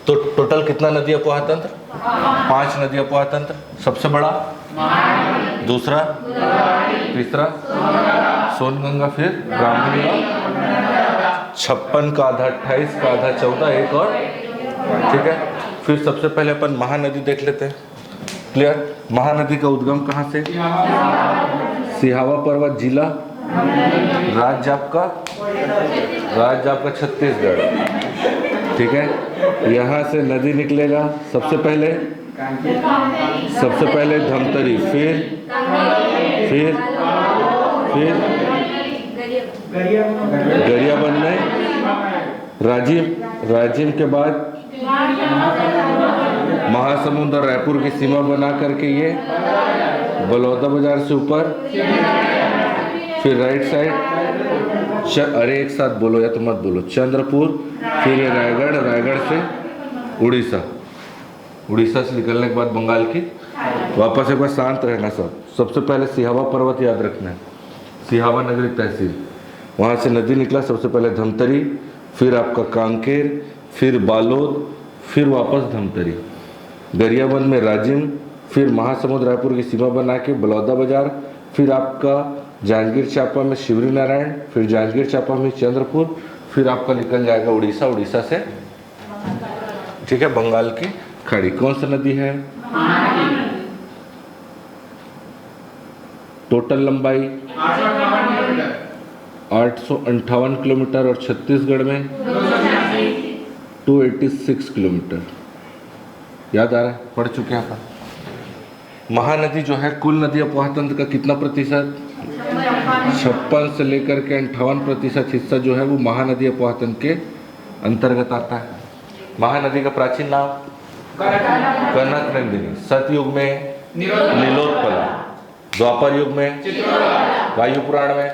तो टोटल कितना नदी अपवाह तंत्र? 5 नदी अपवाह तंत्र। सबसे बड़ा, दूसरा, तीसरा सोनगंगा, फिर ब्राह्मणी का 56 का आधा 28 का आधा 14, एक और, ठीक है। फिर सबसे पहले अपन महानदी देख लेते हैं। क्लियर? महानदी का उद्गम कहाँ से? सिहावा पर्वत जिला, राज्य आपका छत्तीसगढ़, ठीक है। यहाँ से नदी निकलेगा सबसे पहले धमतरी, फिर गरियाबंद में राजिम के बाद महासमुंद और रायपुर की सीमा बना करके ये बलौदा बाजार से ऊपर, फिर राइट साइड, अरे एक साथ बोलो या तो मत बोलो, चंद्रपुर, फिर ये रायगढ़ से उड़ीसा से निकलने के बाद बंगाल की वापस। एक बार शांत रहना सब। सबसे पहले सिहावा पर्वत याद रखना है, सिहावा नगरी तहसील, वहाँ से नदी निकला। सबसे पहले धमतरी, फिर आपका कांकेर, फिर बालोद, फिर वापस धमतरी, गरियाबंद में राजिम, फिर महासमुंद रायपुर की सीमा बना के बलौदा बाजार, फिर आपका जांजगीर चांपा में शिवरी नारायण, फिर जांजगीर चांपा में चंद्रपुर, फिर आपका निकल जाएगा उड़ीसा से, ठीक है, बंगाल की खाड़ी। कौन सी नदी है? टोटल लंबाई 858 किलोमीटर और छत्तीसगढ़ में 286 किलोमीटर। याद आ रहा है? पढ़ चुके हैं अपन। महानदी जो है कुल नदी अपवाह तंत्र का कितना प्रतिशत? 56 से लेकर के 58% हिस्सा जो है वो महानदी अपवाह तंत्र के अंतर्गत आता है। महानदी का प्राचीन नाम कनक नंदिनी, सतयुग में नीलोत्पला, द्वापर युग में वायु पुराण में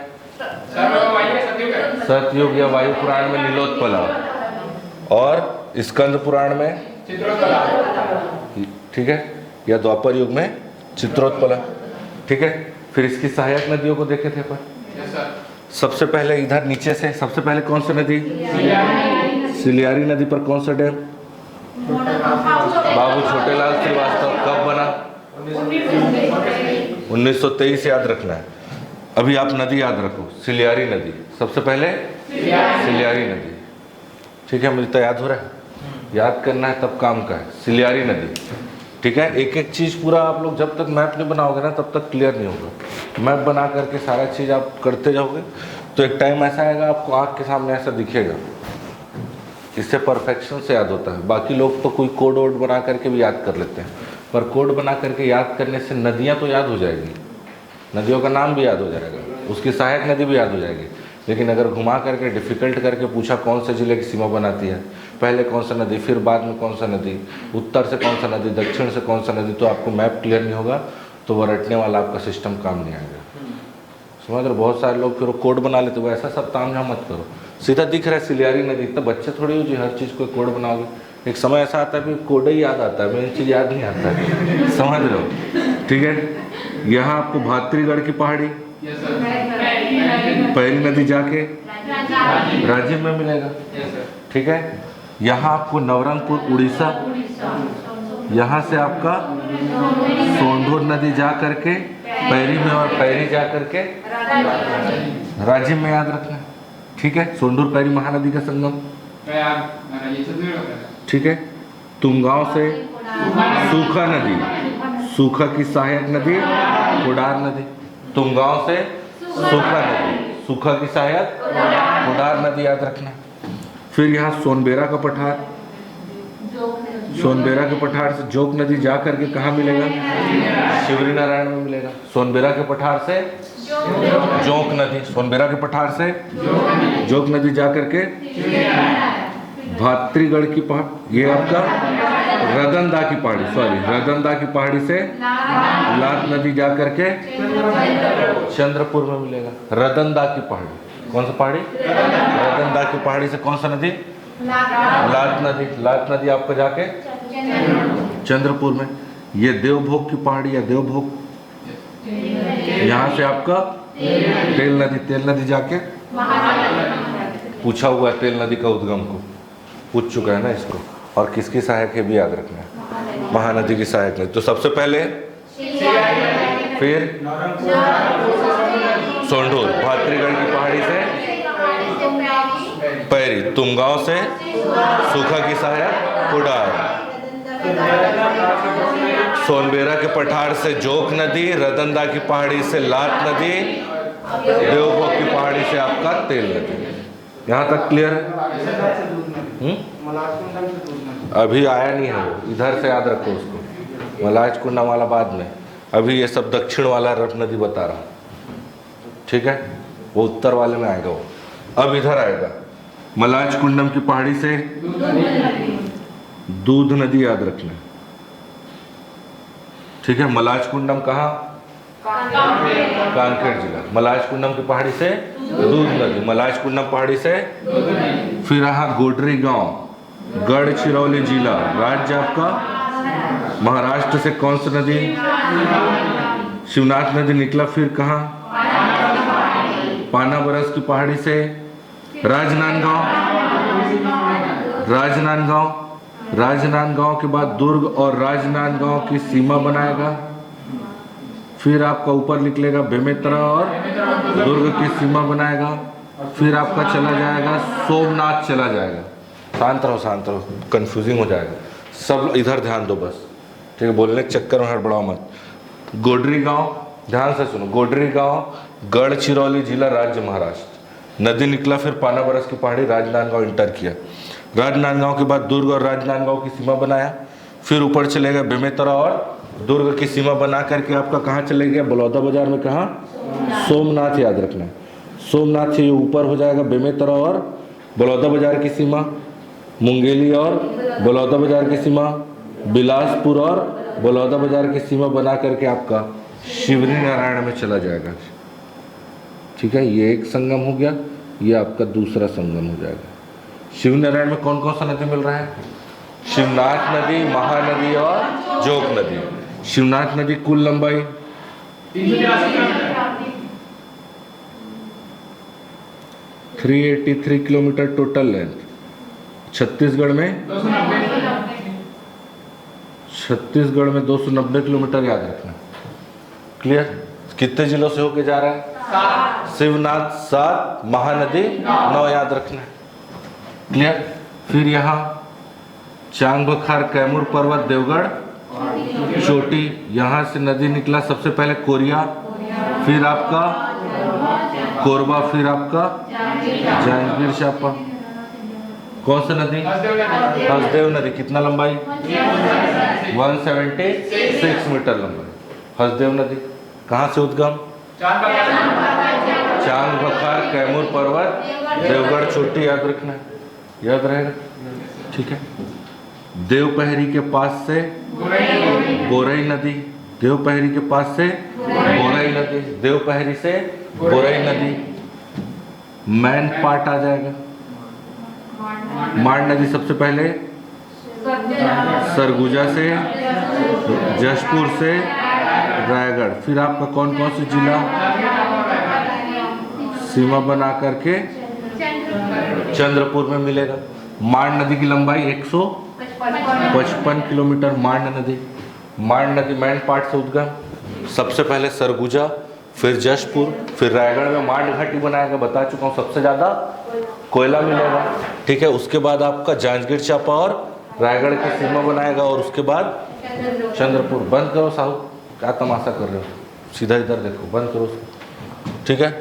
सतयुग या वायु पुराण में नीलोत्पला, और स्कंद पुराण में, ठीक है, या द्वापर युग में चित्रोत्पला, ठीक है। फिर इसकी सहायक नदियों को देखे थे पर सबसे पहले इधर नीचे से सबसे पहले कौन सी नदी? सिलियारी नदी पर कौन सा डैम? बाबू छोटेलाल श्रीवास्तव। कब बना? 1923। याद रखना है। अभी आप नदी याद रखो, सिलियारी नदी, सबसे पहले सिलियारी नदी, ठीक है। मुझे तो याद हो रहा है, याद करना है तब काम का है। सिलियारी नदी, ठीक है। एक एक चीज़ पूरा आप लोग जब तक मैप नहीं बनाओगे ना तब तक क्लियर नहीं होगा। मैप बना करके सारा चीज़ आप करते जाओगे तो एक टाइम ऐसा आएगा आपको आँख के सामने ऐसा दिखेगा। इससे परफेक्शन से याद होता है। बाकी लोग तो कोई कोड वोड बना करके भी याद कर लेते हैं, पर कोड बना करके याद करने से नदियाँ तो याद हो जाएगी, नदियों का नाम भी याद हो जाएगा, उसकी सहायक नदी भी याद हो जाएगी। लेकिन अगर घुमा करके डिफ़िकल्ट करके पूछा कौन से ज़िले की सीमा बनाती है, पहले कौन सा नदी, फिर बाद में कौन सा नदी, उत्तर से कौन सा नदी, दक्षिण से कौन सा नदी, तो आपको मैप क्लियर नहीं होगा तो वो रटने वाला आपका सिस्टम काम नहीं आएगा। समझ रहे? बहुत सारे लोग फिर वो कोड बना लेते, वो ऐसा सब ताम झाम मत करो। सीधा दिख रहा है सिलियारी नदी, तो बच्चे थोड़ी हो जी हर चीज़ को कोड बनाओगे। एक समय ऐसा आता है कि कोड ही याद आता है, मेन चीज़ याद नहीं आता है। समझ रहे हो? ठीक है। यहाँ आपको भातरीगढ़ की पहाड़ी पहली नदी जाके राजिम में मिलेगा, ठीक है। यहाँ आपको नवरंगपुर उड़ीसा, यहाँ से आपका सोंढूर नदी जा करके पैरी में, और पैरी जा करके राजिम में, याद रखना, ठीक है। सोंढूर पैरी महानदी का संगम, ठीक है। तुमगांव से सूखा नदी, सूखा की सहायक नदी कुडार नदी, तुमगांव से सूखा नदी, सूखा की सहायक कुडार नदी, याद रखना। फिर यहाँ सोनबेरा का पठार, सोनबेरा के पठार से जोक नदी जा करके कहाँ मिलेगा? शिवरी नारायण में मिलेगा। सोनबेरा के पठार से जोक नदी, सोनबेरा के पठार से जोक नदी जा करके भातरीगढ़ की पहाड़, ये आपका रदनदा की पहाड़ी, सॉरी रदनदा की पहाड़ी से लात नदी जा करके चंद्रपुर में मिलेगा। रदनदा की पहाड़ी, कौन सा पहाड़ी? रदनदा की पहाड़ी से कौन सा नदी? लात नदी, लात नदी आपको जाके चंद्रपुर में। ये देवभोग की पहाड़ी है, देवभोग, यहाँ से आपका तेल नदी, तेल नदी जाके पूछा हुआ है तेल नदी का उद्गम को, पूछ चुका है ना इसको। और किसकी सहायक है भी याद रखना है, महानदी की सहायक नदी। तो सबसे पहले फिर सोंढूर, भातरीगढ़ की पहाड़ी से पैरी, तुमगांव से सूखा की सहायक कुडार, सोनबेरा के पठार से जोक नदी, रतनदा की पहाड़ी से लात नदी, देवभोग की पहाड़ी से आपका तेल नदी। यहाँ तक क्लियर है? अभी आया नहीं है वो, इधर से याद रखो उसको, मलाज कुंडम वाला बाद में। अभी ये सब दक्षिण वाला रफ नदी बता रहा हूँ, ठीक है? वो उत्तर वाले में आएगा वो। अब इधर आएगा मलाज कुंडम की पहाड़ी से दूध नदी, याद रखना, ठीक है? मलाज कुंडम कहाँ? कांकेर जिला। मलाज कुंडम की पहाड़ी से दूध नदी, मलाज कुंडम पहाड़ी से। फिर यहाँ गोडरी गांव, गढ़चिरौली जिला, राज्य आपका महाराष्ट्र से कौन सी नदी? शिवनाथ नदी निकला। फिर कहाँ? पाना बरस की पहाड़ी से राजनांदगांव, राजनांदगांव, राजनांदगांव के बाद दुर्ग और राजनांदगांव की सीमा बनाएगा। फिर आपका ऊपर निकलेगा बेमेतरा और दुर्ग की सीमा बनाएगा। फिर आपका चला जाएगा सोमनाथ, चला जाएगा। शांत रहो, शांत रहो, कंफ्यूजिंग हो जाएगा। सब इधर ध्यान दो बस, ठीक है? बोलने के चक्कर में हड़बड़ाओ मत। गोडरी गांव, ध्यान से सुनो, गोडरी गांव, गढ़चिरौली जिला, राज्य महाराष्ट्र। नदी निकला, फिर पाना बरस की पहाड़ी, राजनांदगांव इंटर किया। राजनांदगांव के बाद दुर्ग और राजनांदगांव की सीमा बनाया। फिर ऊपर चलेगा बेमेतरा और दुर्ग की सीमा बना करके आपका कहाँ चले गया? बलौदा बाजार में। कहाँ? सोमनाथ, याद रखना। सोमनाथ से ऊपर हो जाएगा बेमेतरा और बलौदा बाजार की सीमा, मुंगेली और बलौदा बाजार की सीमा, बिलासपुर और बलौदा बाजार की सीमा बना करके आपका शिवरी नारायण में चला जाएगा, ठीक है? ये एक संगम हो गया, ये आपका दूसरा संगम हो जाएगा। शिवरी नारायण में कौन कौन सा नदी मिल रहा है? शिवनाथ नदी, महानदी और जोक नदी। शिवनाथ नदी कुल लंबाई 383 किलोमीटर टोटल लेंथ। छत्तीसगढ़ में 290 किलोमीटर, याद रखना। क्लियर? कितने जिलों से होके जा रहा है? शिवनाथ 7, महानदी 9, याद रखना। क्लियर? फिर यहाँ चांग बखार, कैमूर पर्वत, देवगढ़ चोटी, यहाँ से नदी निकला सबसे पहले कोरिया, फिर आपका कोरबा, फिर आपका जांजगीर चांपा। कौन सा नदी? हसदेव नदी। कितना लंबाई? 176 मीटर लंबाई। हसदेव नदी कहाँ से उद्गम? चांग बखार, कैमूर पर्वत, देवगढ़ चोटी, याद रखना, याद रहेगा, ठीक है? देवपहरी के पास से गोरई नदी, देवपहरी के पास से गोरई नदी, देवपहरी से गोरई नदी। मैन पाट आ जाएगा। मांड नदी सबसे पहले सरगुजा से, जशपुर से, रायगढ़। फिर आपका कौन कौन सा जिला सीमा बना करके चंद्रपुर में मिलेगा? मांड नदी की लंबाई 155 किलोमीटर। मांड नदी, मांड नदी मैन पाट से उद्गम, सबसे पहले सरगुजा, फिर जशपुर, फिर रायगढ़ में मांड घाटी बनाएगा। बता चुका हूँ, सबसे ज़्यादा कोयला मिलेगा, ठीक है? उसके बाद आपका जांजगीर चांपा और रायगढ़ की सीमा बनाएगा, और उसके बाद चंद्रपुर। बंद करो साहू, क्या तमाशा कर रहे हो? सीधा इधर देखो, बंद करो उसको, ठीक है?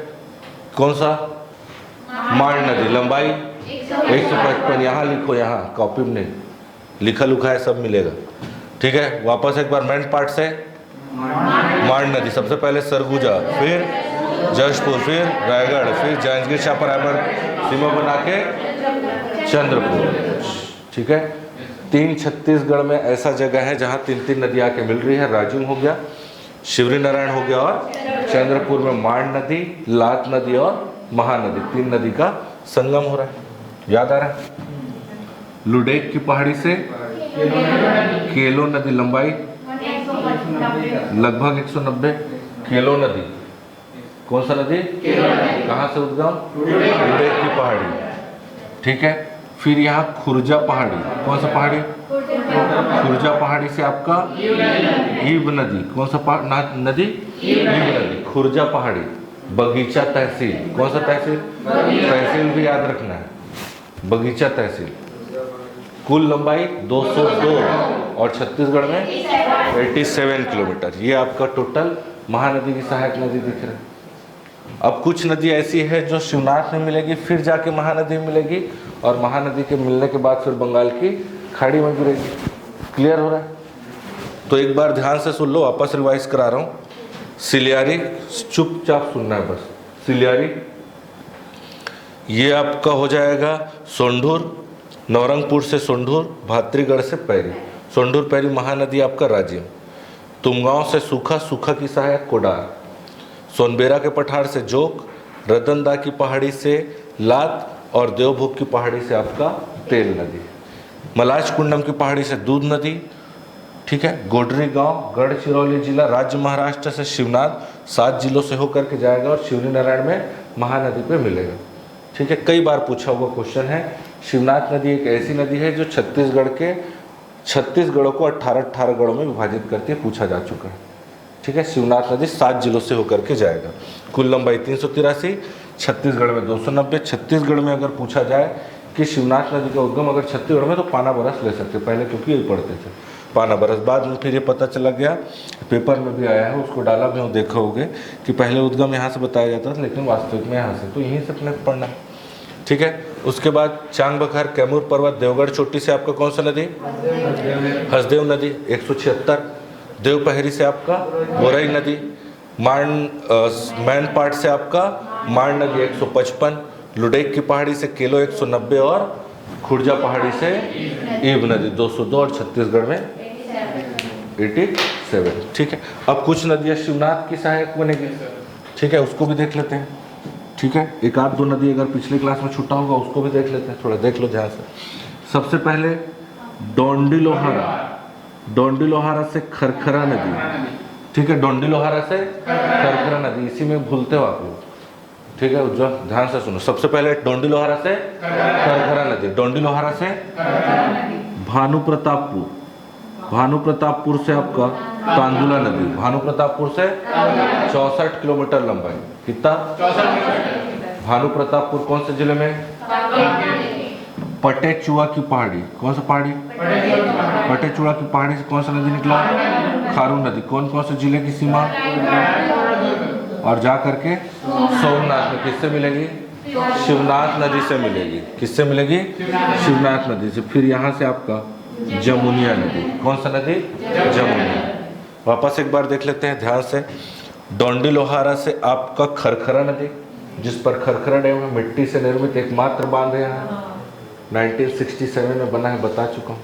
कौन सा? मांड नदी, लंबाई 155। यहाँ लिखो, यहाँ कॉपी में लिखा लुखा है, सब मिलेगा, ठीक है? वापस एक बार मैन पार्ट से मांड नदी, सबसे पहले सरगुजा, फिर जशपुर, फिर रायगढ़, फिर जांजगीर चांपा, रायगढ़ सीमा बना के चंद्रपुर, ठीक है? 3 छत्तीसगढ़ में ऐसा जगह है जहाँ 3 नदी आके मिल रही है। राजिम हो गया, शिवरी नारायण हो गया, और चंद्रपुर में मांड नदी, लात नदी और महानदी, 3 नदी का संगम हो रहा है। याद आ रहा है? लुडेक की पहाड़ी से केलो नदी, लंबाई लगभग 190। केलो नदी, कौन सा नदी? कहाँ से उद्गम? लुडेक की पहाड़ी, ठीक है? फिर यहाँ खुर्जा पहाड़ी, कौन सा पहाड़ी? खुर्जा पहाड़ी से आपका ईब नदी, कौन सा नदी? ईब नदी, खुर्जा पहाड़ी। बगीचा तहसील, कौन सा तहसील? तहसील भी याद रखना है, बगीचा तहसील। कुल लंबाई 202 और छत्तीसगढ़ में 87 किलोमीटर। ये आपका टोटल महानदी की सहायक नदी दिख रहा है। अब कुछ नदी ऐसी है जो शिवनाथ में मिलेगी, फिर जाके महानदी में मिलेगी, और महानदी के मिलने के बाद फिर बंगाल की खाड़ी में गिरेगी। क्लियर हो रहा है? तो एक बार ध्यान से सुन लो, वापस रिवाइज करा रहा हूँ। सिलियारी, चुपचाप सुनना है बस। सिलियारी ये आपका हो जाएगा सोंढूर, नवरंगपुर से सोंढूर, भात्रीगढ़ से पैरी। सोंढूर पैरी महानदी आपका राजिम। तुमगांव से सूखा, सूखा की सहायक कोडार। सोनबेरा के पठार से जोक, रतनदा की पहाड़ी से लात, और देवभोग की पहाड़ी से आपका तेल नदी। मलाज कुंडम की पहाड़ी से दूध नदी। ठीक है। गोडरी गांव, गढ़चिरौली जिला, राज्य महाराष्ट्र से शिवनाथ 7 जिलों से होकर के जाएगा और शिवरी नारायण में महानदी पे मिलेगा। ठीक है। कई बार पूछा हुआ क्वेश्चन है। शिवनाथ नदी एक ऐसी नदी है जो छत्तीसगढ़ को 18 गढ़ों में विभाजित करती है, पूछा जा चुका है। ठीक है। शिवनाथ नदी 7 जिलों से होकर के जाएगा। कुल लंबाई 383, छत्तीसगढ़ में 290। छत्तीसगढ़ में अगर पूछा जाए कि शिवनाथ नदी का उद्गम अगर छत्तीसगढ़ में, तो पाना बरस ले सकते पहले, क्योंकि यही पढ़ते थे पाना बरस। बाद में फिर ये पता चला गया, पेपर में भी आया है, उसको डाला भी देखा होगे कि पहले उद्गम यहाँ से बताया जाता था, लेकिन वास्तविक में यहाँ से, तो यहीं से अपने पढ़ना। ठीक है। उसके बाद चांग बखार, कैमूर पर्वत, देवगढ़ चोटी से आपका कौन सा नदी? हसदेव नदी 176। देवपहरी से आपका बोरई नदी। मैनपाट से आपका माण नदी 155। लुडेक की पहाड़ी से केलो 190 और खुर्जा पहाड़ी से ईब नदी 202 और छत्तीसगढ़ में 87। ठीक है। अब कुछ नदियाँ शिवनाथ की सहायक बनेगी। ठीक है, उसको भी देख लेते हैं। ठीक है। एक आध दो नदी अगर पिछले क्लास में छूटा होगा उसको भी देख लेते हैं, थोड़ा देख लो ध्यान से। सबसे पहले डोंडी लोहारा से खरखरा नदी। ठीक है। डोंडी लोहारा से खरखरा नदी, इसी में भूलते हो आप लोग। ठीक है, जो ध्यान से सुनो। सबसे पहले डोंडी लोहारा से खरखरा नदी। डोंडी लोहारा से भानुप्रतापपुर से आपका तांदुला नदी। भानुप्रतापपुर से 64 किलोमीटर लंबाई। कितना? 64। भानुप्रतापपुर कौन से जिले में? पटेचुआ की पहाड़ी। कौन सा पहाड़ी? पटेचुआ की पहाड़ी से कौन सा नदी निकला? खारू नदी। कौन कौन से जिले की सीमा? और जा करके सोमनाथ में किससे मिलेगी? शिवनाथ नदी से मिलेगी। किससे मिलेगी? शिवनाथ नदी से। फिर यहाँ से आपका जमुनिया नदी। कौन सा नदी? जमुनिया। वापस एक बार देख लेते हैं ध्यान से। डोंडी लोहारा से आपका खरखरा नदी, जिस पर खरखरा डैम में मिट्टी से निर्मित एकमात्र बांध है, 1967 में बना है, बता चुका हूँ।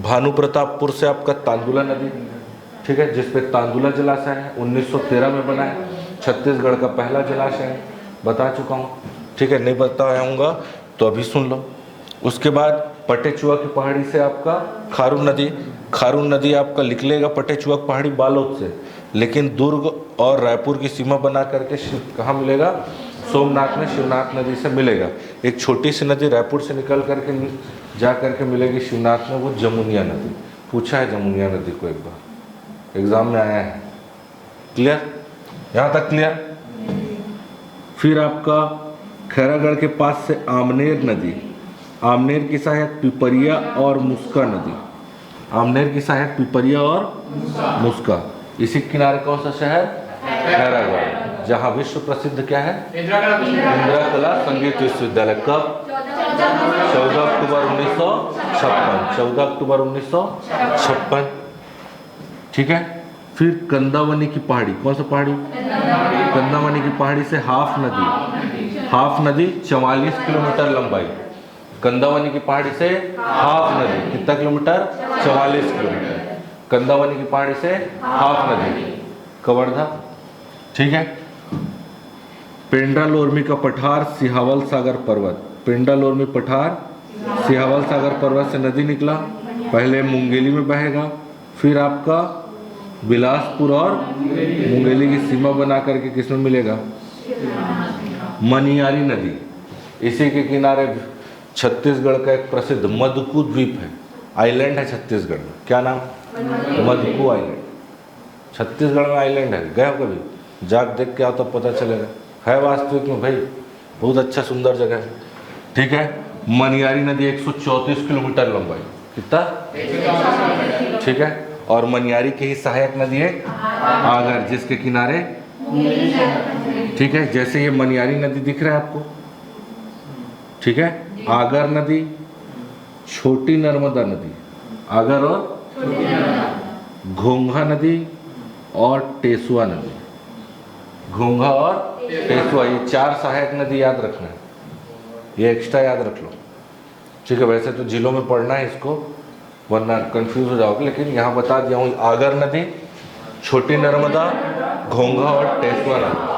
भानुप्रतापपुर से आपका तांदुला नदी। ठीक है, जिस पे तांदुला जलाशय है, 1913 में बना है, छत्तीसगढ़ का पहला जलाशय है, बता चुका हूँ। ठीक है, नहीं बताऊँगा तो अभी सुन लो। उसके बाद पटेचुआ की पहाड़ी से आपका खारून नदी आपका निकलेगा पटेचुआ की पहाड़ी बालोद से, लेकिन दुर्ग और रायपुर की सीमा बना करके कहाँ मिलेगा? सोमनाथ में शिवनाथ नदी से मिलेगा। एक छोटी सी नदी रायपुर से निकल करके जा करके मिलेगी शिवनाथ में, वो जमुनिया नदी। पूछा है जमुनिया नदी को, एक बार एग्जाम में आया है। क्लियर? यहाँ तक क्लियर? फिर आपका खैरागढ़ के पास से आमनेर नदी। आमनेर की सहायक पिपरिया और मुस्का नदी। आमनेर की सहायक पिपरिया और मुस्का। इसी किनारे कौन सा शहर? खैरागढ़, जहाँ विश्व प्रसिद्ध क्या है? इंदिरा कला संगीत विश्वविद्यालय। कब? 14 अक्टूबर 1956। 14 अक्टूबर 1956। ठीक है। फिर कंदावनी की पहाड़ी। कौन सा पहाड़ी? कंदावनी की पहाड़ी से हाफ नदी 44 किलोमीटर लंबाई। कंदावनी की पहाड़ी से हाफ नदी कितना किलोमीटर? 44 किलोमीटर। कंदावनी की पहाड़ी से हाफ नदी कवर्धा। ठीक है। पेंड्रा लोरमी का पठार सिहावल सागर पर्वत। पेंड्रा लोरमी पठार सिहावल सागर पर्वत से नदी निकला, पहले मुंगेली में बहेगा, फिर आपका बिलासपुर और मुंगेली की सीमा बना करके किसमें मिलेगा? मनियारी नदी। इसी के किनारे छत्तीसगढ़ का एक प्रसिद्ध मदकू द्वीप है, आइलैंड है छत्तीसगढ़ में, क्या नाम? मदकू आइलैंड। छत्तीसगढ़ में आइलैंड है, गए हो कभी? जाके देख के आओ तब पता चलेगा, है वास्तविक में भाई, बहुत अच्छा सुंदर जगह है। ठीक है, मनियारी नदी 134 किलोमीटर लंबाई, कितना? ठीक है, और मनियारी की ही सहायक नदी है आगर, जिसके किनारे, ठीक है, जैसे ये मनियारी नदी दिख रहा है आपको, ठीक है, आगर नदी, छोटी नर्मदा नदी, आगर और घोंघा नदी और टेसुआ नदी, घोंघा और टेसुआ, ये 4 सहायक नदी याद रखना है, ये एक्स्ट्रा याद रख लो। ठीक है, वैसे तो जिलों में पढ़ना है इसको, वरना कंफ्यूज हो जाओगे, लेकिन यहाँ बता दिया हूँ, आगर नदी, छोटी नर्मदा, घोंघा और टेसुआ नदी।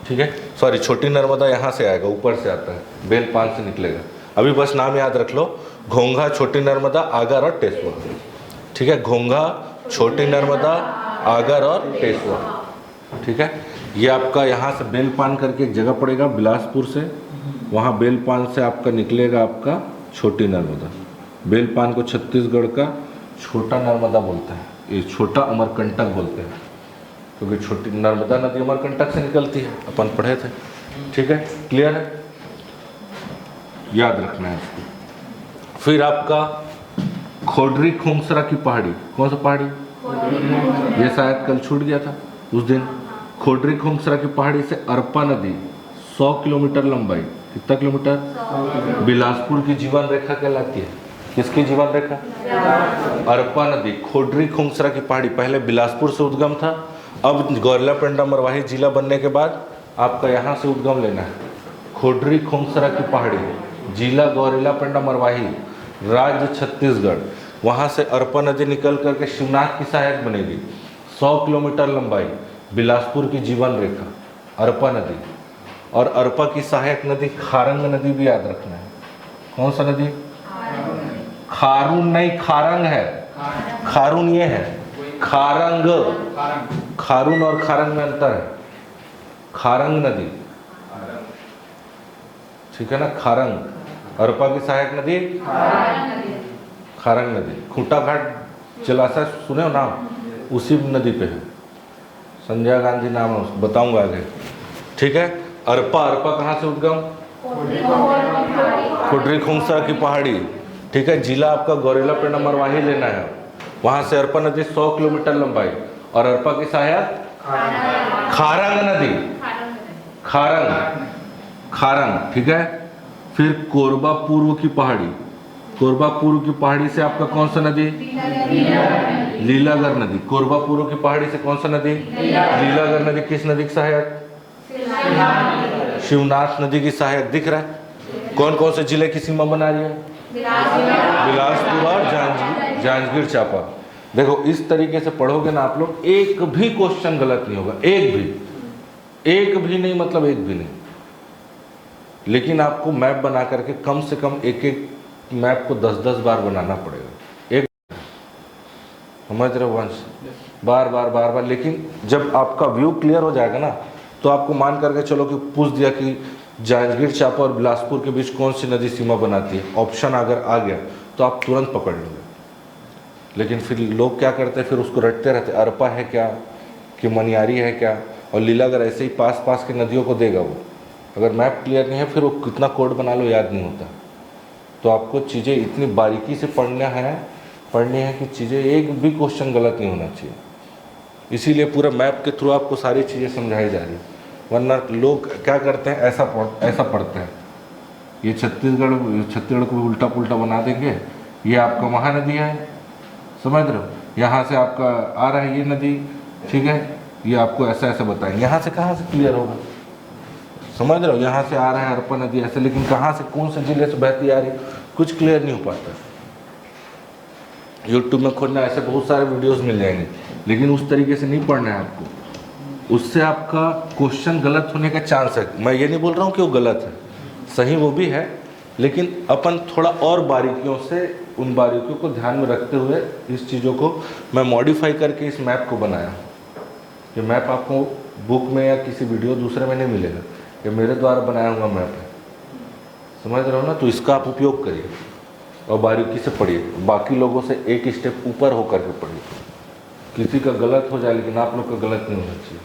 ठीक है, सॉरी, छोटी नर्मदा यहाँ से आएगा, ऊपर से आता है, बेलपान से निकलेगा। अभी बस नाम याद रख लो, घोंघा, छोटी नर्मदा, आगर और टेसुआ। ठीक है, घोंघा, छोटी नर्मदा, आगर और टेसुआ। ठीक है, ये आपका यहाँ से बेलपान करके एक जगह पड़ेगा बिलासपुर से, वहाँ बेलपान से आपका निकलेगा आपका छोटी नर्मदा। बेलपान को छत्तीसगढ़ का छोटा नर्मदा बोलते हैं, ये छोटा अमरकंटक बोलते हैं, क्योंकि छोटी नर्मदा नदी अमरकंटक से निकलती है, अपन पढ़े थे। ठीक है, क्लियर है, याद रखना है इसको। फिर आपका खोडरी खोंगसरा की पहाड़ी, कौन सा पहाड़ी? ये शायद कल छूट गया था उस दिन। खोडरी खोंगसरा की पहाड़ी से अरपा नदी 100 किलोमीटर लंबाई, कितना किलोमीटर? बिलासपुर की जीवन रेखा कहलाती है। किसकी जीवन रेखा? अरपा नदी, खोडरी खोंगसरा की पहाड़ी, पहले बिलासपुर से उद्गम था, अब गौरेला पेंड्रा मरवाही जिला बनने के बाद आपका यहाँ से उद्गम लेना है। खोडरी खोंगसरा की पहाड़ी, जिला गौरेला पेंड्रा मरवाही, राज्य छत्तीसगढ़, वहाँ से अरपा नदी निकल करके शिवनाथ की सहायक बनेगी, 100 किलोमीटर लंबाई, बिलासपुर की जीवन रेखा, अरपा नदी। और अरपा की सहायक नदी खारंग नदी भी याद रखना है। कौन सा नदी? खारून नहीं, खारंग है, खारून ये है, खारंग, खारून और खारंग में अंतर है, खारंग नदी, ठीक है ना, खारंग। अरपा की सहायक नदी खारंग नदी। खूंटा घाट जलाशय सुने हो नाम, उसी नदी पे है, संजय गांधी नाम है उसको, बताऊंगा आगे। ठीक है, अरपा, अरपा कहाँ से उद्गम? खोडरी खोंगसरा की पहाड़ी। ठीक है, जिला आपका गौरेला पेंड्रा मरवाही लेना है, वहाँ से अरपा नदी 100 किलोमीटर लंबाई, और अरपा की सहायक खारंग नदी, खारंग, खारंग। ठीक है, फिर कोरबा पूर्व की पहाड़ी, कोरबा पूर्व की पहाड़ी से आपका कौन सा नदी? लीलागर नदी। कोरबा पूर्व की पहाड़ी से कौन सा नदी? लीलागर नदी। किस नदी की सहायक? शिवनाथ नदी की सहायक। दिख रहा है कौन कौन से जिले की सीमा बना रही है? बिलासपुर और जांजगीर चांपा। देखो इस तरीके से पढ़ोगे ना आप लोग, एक भी क्वेश्चन गलत नहीं होगा, एक भी नहीं, मतलब एक भी नहीं। लेकिन आपको मैप बना करके कम से कम एक मैप को 10-10 बार बनाना पड़ेगा, एक, समझ रहे हो वंश? बार बार। लेकिन जब आपका व्यू क्लियर हो जाएगा ना, तो आपको मान करके चलो कि पूछ दिया कि जांजगीर चांपा और बिलासपुर के बीच कौन सी नदी सीमा बनाती है, ऑप्शन अगर आ गया तो आप तुरंत पकड़ लोगे। लेकिन फिर लोग क्या करते हैं, फिर उसको रटते रहते, अरपा है क्या कि मनियारी है क्या, और लीलागर, ऐसे ही पास की नदियों को देगा वो। अगर मैप क्लियर नहीं है फिर वो कितना कोड बना लो याद नहीं होता। तो आपको चीज़ें इतनी बारीकी से पढ़नी है कि चीज़ें एक भी क्वेश्चन गलत नहीं होना चाहिए। इसीलिए पूरा मैप के थ्रू आपको सारी चीज़ें समझाई जा रही है। वरना लोग क्या करते हैं, ऐसा पढ़ते हैं, ये छत्तीसगढ़ को उल्टा पुल्टा बना देंगे। ये आपका महानदी है, समझ रहे हो, यहाँ से आपका आ रहा है ये नदी, ठीक है, ये आपको ऐसा बताएंगे। यहाँ से कहाँ से क्लियर होगा, समझ रहे हो, यहाँ से आ रहा है अरपा नदी ऐसे, लेकिन कहाँ से कौन से जिले से बहती आ रही है कुछ क्लियर नहीं हो पाता। यूट्यूब में खोजना, ऐसे बहुत सारे वीडियोस मिल जाएंगे, लेकिन उस तरीके से नहीं पढ़ना है आपको। उससे आपका क्वेश्चन गलत होने का चांस है। मैं ये नहीं बोल रहा हूँ कि वो गलत है, सही वो भी है, लेकिन अपन थोड़ा और बारीकियों से, उन बारीकियों को ध्यान में रखते हुए इस चीज़ों को मैं मॉडिफाई करके इस मैप को बनाया। ये मैप आपको बुक में या किसी वीडियो दूसरे में नहीं मिलेगा, ये मेरे द्वारा बनाया हुआ मैप है, समझ रहे हो ना। तो इसका आप उपयोग करिए और बारीकी से पढ़िए, बाकी लोगों से एक स्टेप ऊपर होकर के पढ़िए। किसी का गलत हो जाए लेकिन आप लोग का गलत नहीं होना चाहिए,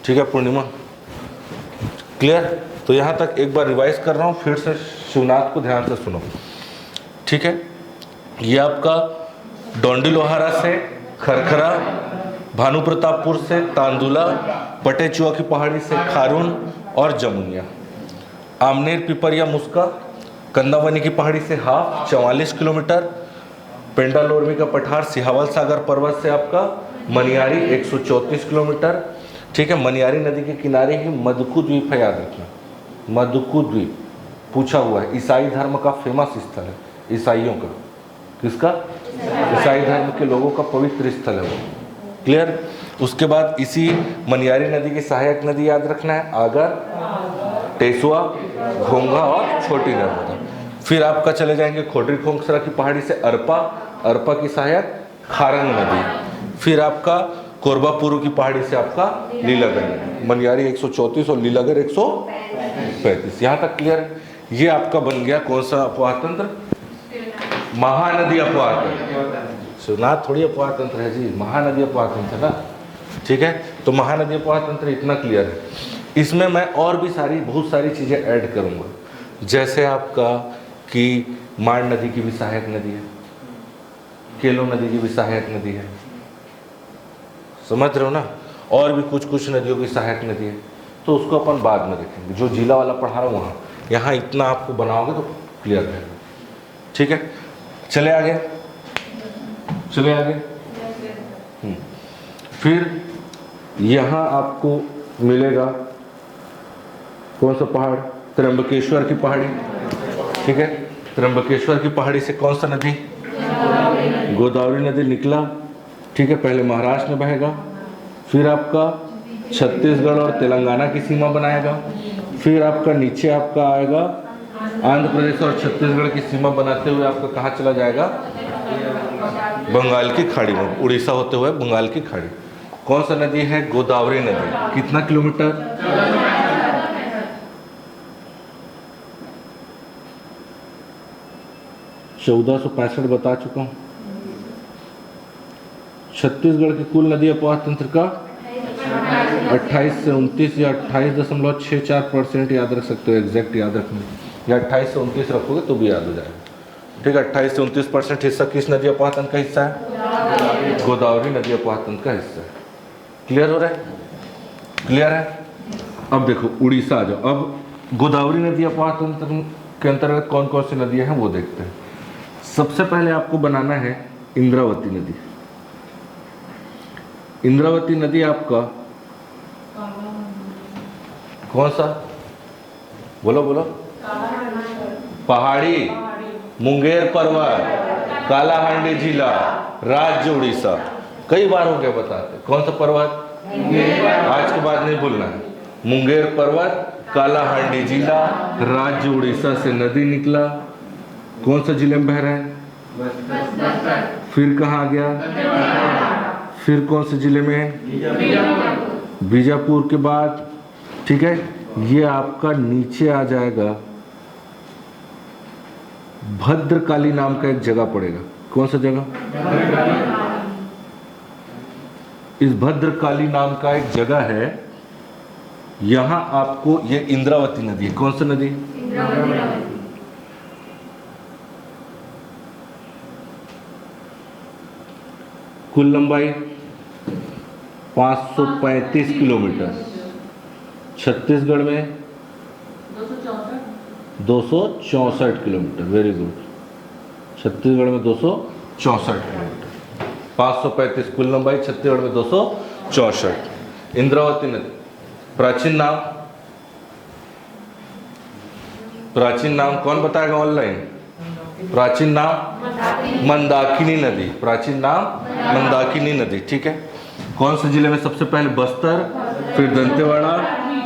ठीक है पूर्णिमा? क्लियर? तो यहाँ तक एक बार रिवाइज कर रहा हूँ, फिर से शिवनाथ को ध्यान से सुनो, ठीक है? ये आपका डोंडी लोहारा से खरखरा, भानु प्रतापपुर से तांदुला, पटेचुआ की पहाड़ी से खारून और जमुनिया, आमनेर पिपरिया मुस्का, कंदावनी की पहाड़ी से हाफ 44 किलोमीटर, पेंडालोरमी का पठार सिहावल सागर पर्वत से आपका मनियारी 134 किलोमीटर, ठीक है? मनियारी नदी के किनारे ही मदकू द्वीप है, याद रखना। मदकू द्वीप पूछा हुआ है, ईसाई धर्म का फेमस स्थल है, ईसाइयों का। किसका? ईसाई धर्म के लोगों का पवित्र स्थल है वो। क्लियर? उसके बाद इसी मनियारी नदी की सहायक नदी याद रखना है, आगर, टेसुआ, घोंघा और छोटी नर्मदा। फिर आपका चले जाएंगे खोडरी खोंगसरा की पहाड़ी से अरपा, अरपा की सहायक खारंग नदी। फिर आपका कोरबापुरु की पहाड़ी से आपका लीलागढ़, मनियारी 134 और लीलागढ़ 135। यहाँ तक क्लियर? ये आपका बन गया कौन सा अपवाह तंत्र? महानदी अपवाह तंत्र। शिवनाथ थोड़ी अपवाह तंत्र है जी, महानदी अपवाह तंत्र है ना, ठीक है? तो महानदी अपवाह तंत्र इतना क्लियर है। इसमें मैं और भी बहुत सारी चीज़ें ऐड करूँगा, जैसे आपका कि माण नदी की भी सहायक नदी है, केलो नदी की भी सहायक नदी है, समझ रहे हो ना? और भी कुछ नदियों की सहायक नदी है, तो उसको अपन बाद में देखेंगे। जो जिला वाला पढ़ा रहा हूँ वहाँ, यहाँ इतना आपको बनाओगे तो क्लियर रहेगा, ठीक है? चले आगे, चले आगे। फिर यहाँ आपको मिलेगा कौन सा पहाड़? त्र्यंबकेश्वर की पहाड़ी, ठीक है? त्र्यंबकेश्वर की पहाड़ी से कौन सा नदी? गोदावरी नदी निकला, ठीक है? पहले महाराष्ट्र में बहेगा, फिर आपका छत्तीसगढ़ और तेलंगाना की सीमा बनाएगा, फिर आपका नीचे आपका आएगा आंध्र प्रदेश और छत्तीसगढ़ की सीमा बनाते हुए आपका कहाँ चला जाएगा? बंगाल की खाड़ी में, उड़ीसा होते हुए बंगाल की खाड़ी। कौन सा नदी है? गोदावरी नदी। कितना किलोमीटर? 1465 बता चुका हूँ। छत्तीसगढ़ की कुल नदी अपवाह तंत्र का 28 से 29 या 28.64% याद रख सकते हो, एग्जैक्ट याद रखना, या 28 से 29 रखोगे तो भी याद हो जाएगा, ठीक है? 28 से 29% हिस्सा किस नदी अपवाह तंत्र का हिस्सा है? गोदावरी नदी अपवाह तंत्र का हिस्सा है। क्लियर हो रहा है? क्लियर है? अब देखो उड़ीसा आ जाओ। अब गोदावरी नदी अपवाह तंत्र के अंतर्गत कौन कौन सी नदियां हैं वो देखते हैं। सबसे पहले आपको बनाना है इंद्रावती नदी। इंद्रावती नदी आपका कौन सा? बोलो बोलो। पहाड़ी, मुंगेर पर्वत, कालाहांडी जिला, राज्य उड़ीसा। कई बार हो गया बताते। कौन सा पर्वत? आज के बाद नहीं भूलना है। मुंगेर पर्वत, कालाहांडी जिला, राज्य उड़ीसा से नदी निकला। कौन सा जिले में बह रहा है? फिर कहाँ आ गया? फिर कौन से जिले में है? बीजापुर के बाद, ठीक है? ये आपका नीचे आ जाएगा, भद्रकाली नाम का एक जगह पड़ेगा। कौन सा जगह? इस भद्रकाली नाम का एक जगह है, यहां आपको ये इंद्रावती नदी है। कौन सी नदी? कुल लंबाई 535 किलोमीटर। छत्तीसगढ़ में 264 किलोमीटर। Very good. छत्तीसगढ़ में 264 किलोमीटर। 535 कुल लंबाई, छत्तीसगढ़ में 264। इंद्रावती नदी प्राचीन नाम? प्राचीन नाम कौन बताएगा ऑनलाइन? प्राचीन नाम मंदाकिनी नदी। प्राचीन नाम मंदाकिनी नदी, ठीक है? कौन से जिले में? सबसे पहले बस्तर, फिर दंतेवाड़ा,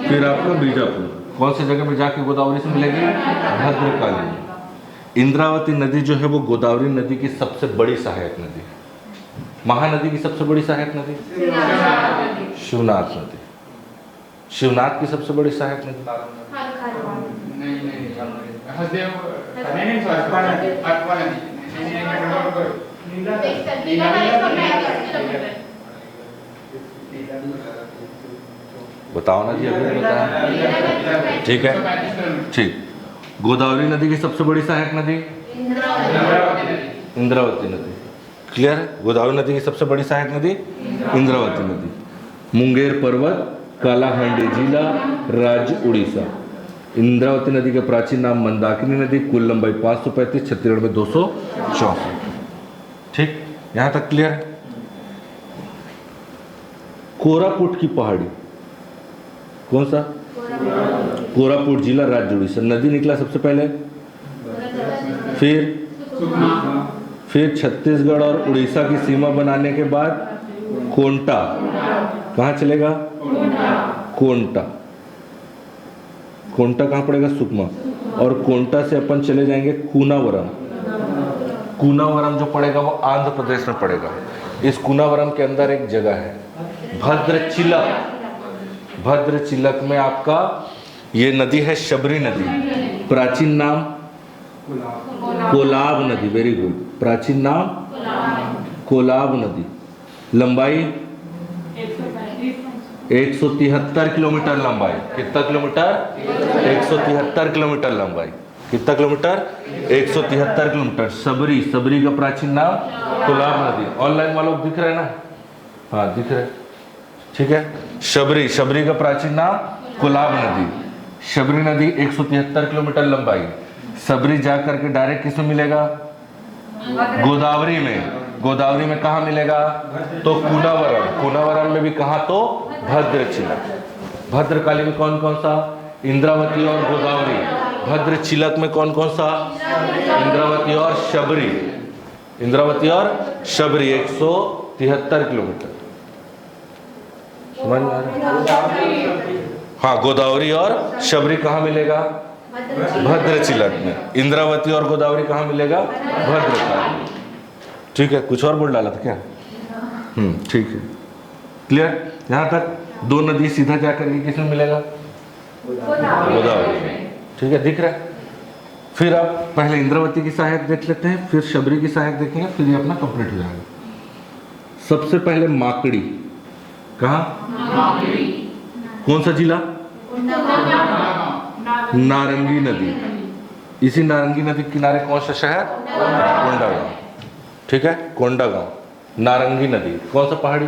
फिर आपका बीजापुर। कौन सी जगह में जाके गोदावरी से मिलेगी? भद्रकाली। इंद्रावती नदी जो है वो गोदावरी नदी की सबसे बड़ी सहायक नदी है। महानदी की सबसे बड़ी सहायक नदी? शिवनाथ नदी। शिवनाथ की सबसे बड़ी सहायक नदी? हसदेव नहीं अटवा बताओ ना जी, अभी बताया। ठीक है, ठीक। गोदावरी नदी की सबसे बड़ी सहायक नदी इंद्रावती नदी। क्लियर है? गोदावरी नदी की सबसे बड़ी सहायक नदी इंद्रावती नदी। मुंगेर पर्वत, कालाहांडी जिला, राज्य उड़ीसा। इंद्रावती नदी का प्राचीन नाम मंदाकिनी नदी। कुल लंबाई 535, छत्तीसगढ़ में 264। ठीक, यहां तक क्लियर है? कोरापुट की पहाड़ी, कौन सा? कोरापुट जिला, राज्य उड़ीसा। नदी निकला सबसे पहले, फिर छत्तीसगढ़ और उड़ीसा की सीमा बनाने के बाद कोंटा, कहाँ चलेगा? कोंटा। कोंटा कहाँ पड़ेगा? सुकमा। और कोंटा से अपन चले जाएंगे कूनावरम। कूनावरम जो पड़ेगा वो आंध्र प्रदेश में पड़ेगा। इस कूनावरम के अंदर एक जगह है भद्रचिलक। भद्रचिलक में आपका ये नदी है शबरी नदी। प्राचीन नाम कोलाब नदी। वेरी गुड, प्राचीन नाम कोलाब नदी। लंबाई 173 किलोमीटर लंबाई। कितना किलोमीटर? 173 किलोमीटर लंबाई। कितना किलोमीटर? 173 किलोमीटर। सबरी, सबरी का प्राचीन नाम कोलाब नदी। ऑनलाइन वालों दिख रहे हैं ना? हाँ दिख रहे, ठीक है। शबरी, शबरी का प्राचीन नाम कोलाब नदी। शबरी नदी 173 किलोमीटर लंबाई। सबरी जा करके डायरेक्ट किस में मिलेगा? गोदावरी में। गोदावरी में कहाँ मिलेगा? तो कूनावरम। कूनावरम में भी कहाँ? तो भद्रचिलक। भद्रकाली में कौन कौन सा? इंद्रावती और गोदावरी। भद्रचिलक में कौन कौन सा? इंद्रावती और शबरी। इंद्रावती और शबरी 173 किलोमीटर। समझ में आ रहा है? हाँ, गोदावरी और शबरी कहाँ मिलेगा? भद्रचिलक में। इंद्रावती और गोदावरी कहाँ मिलेगा? भद्रकाली। ठीक है, कुछ और बोल डाला था क्या? ठीक है, क्लियर? यहाँ तक दो नदी सीधा जाकर के किसमें मिलेगा? गोदावरी में। ठीक है, दिख रहा है? फिर आप पहले इंद्रावती की सहायक देख लेते हैं, फिर शबरी की सहायक देखेंगे, फिर ये अपना कंप्लीट हो जाएगा। सबसे पहले माकड़ी, कहाँ? कौन सा जिला? नारंगी नदी। इसी नारंगी नदी के किनारे कौन सा शहर? कोंडागांव। ठीक है, कोंडागांव। नारंगी नदी कौन सा पहाड़ी?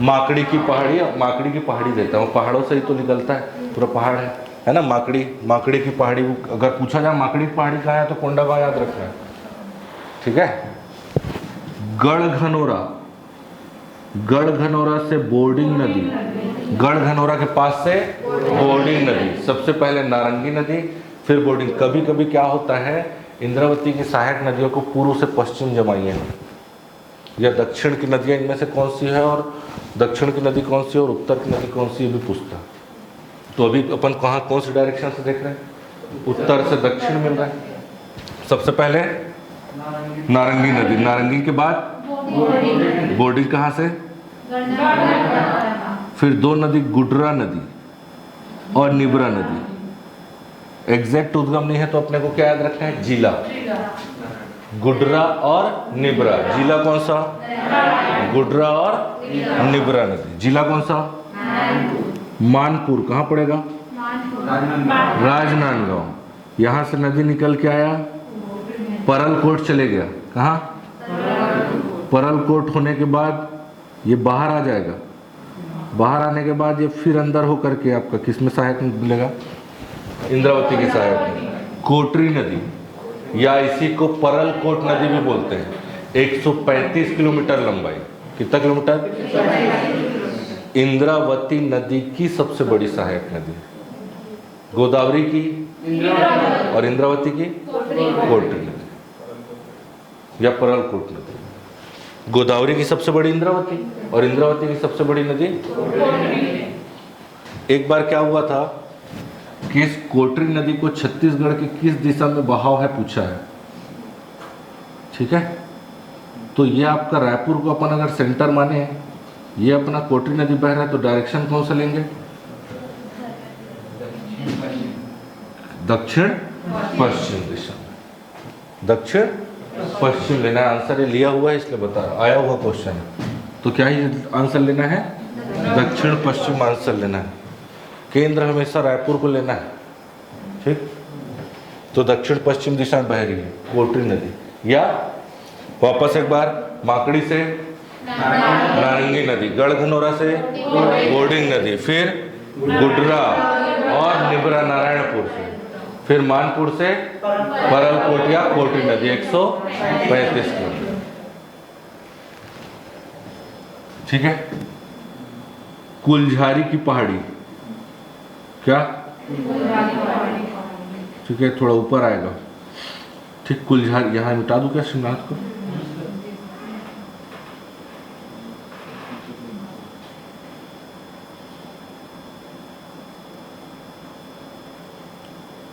माकड़ी की पहाड़ी। माकड़ी की पहाड़ी देता हूँ, पहाड़ों से ही तो निकलता है, पूरा पहाड़ है ना। माकड़ी, माकड़ी की पहाड़ी। अगर पूछा जाए माकड़ी की पहाड़ी कहाँ है तो कोंडागांव याद रखना है। ठीक है। गढ़घनौरा, गढ़घनौरा से बोर्डिंग नदी। गढ़घनौरा के पास से बोर्डिंग नदी। सबसे पहले नारंगी नदी, फिर बोर्डिंग। कभी कभी क्या होता है, इंद्रावती की सहायक नदियों को पूर्व से पश्चिम जमाइए या दक्षिण की नदियाँ इनमें से कौन सी है, और दक्षिण की नदी कौन सी है और उत्तर की नदी कौन सी है भी पूछता है। तो अभी अपन कहाँ कौन सी डायरेक्शन से देख रहे हैं? उत्तर से दक्षिण मिल रहा है। सबसे पहले नारंगी नदी, नारंगी के बाद बोर्डिंग कहाँ से? फिर दो नदी, गुडरा नदी और निब्रा नदी। एग्जैक्ट उद्गम नहीं है तो अपने को क्या याद रखना है? जिला। गुडरा और निब्रा। जिला कौन सा? गुडरा और निब्रा नदी। जिला कौन सा? मानपुर। कहाँ पड़ेगा? राजनांदगांव। यहाँ से नदी निकल के आया, परलकोट चले गया। कहाँ? परलकोट होने के बाद ये बाहर आ जाएगा। बाहर आने के बाद ये फिर अंदर हो करके आपका किस में सहायक मिलेगा? इंद्रावती की सहायक में। कोटरी नदी या इसी को परलकोट नदी भी बोलते हैं। 135 किलोमीटर लंबाई। कितना किलोमीटर? इंद्रावती नदी की सबसे बड़ी सहायक नदी। गोदावरी की और इंद्रावती की कोटरी नदी या परलकोट नदी। गोदावरी की सबसे बड़ी इंद्रावती और इंद्रावती की सबसे बड़ी नदी। एक बार क्या हुआ था कि इस कोटरी नदी को छत्तीसगढ़ की किस दिशा में बहाव है पूछा है। ठीक है, तो ये आपका रायपुर को अपन अगर सेंटर माने, ये अपना कोटरी नदी बह रहा है तो डायरेक्शन कौन सा लेंगे? दक्षिण पश्चिम दिशा में। दक्षिण पश्चिम लेना है। आंसर ये लिया हुआ है इसलिए बता रहा, आया हुआ क्वेश्चन है। तो क्या ही आंसर लेना है? दक्षिण पश्चिम आंसर लेना है। केंद्र हमेशा रायपुर को लेना है, ठीक। तो दक्षिण पश्चिम दिशा में बह रही है कोटरी नदी। या वापस एक बार, माकड़ी से नारंगी नदी, गढ़धनौरा से बोर्डिंग नदी, फिर गुडरा और निबरा नारायणपुर से, फिर मानपुर से परलकोट या कोटरी नदी 135 किलोमीटर, ठीक है। कुलझारी की पहाड़ी, क्या? ठीक है, थोड़ा ऊपर आएगा, ठीक। कुलझारी यहाँ मिटा दूं क्या शिवनाथ को?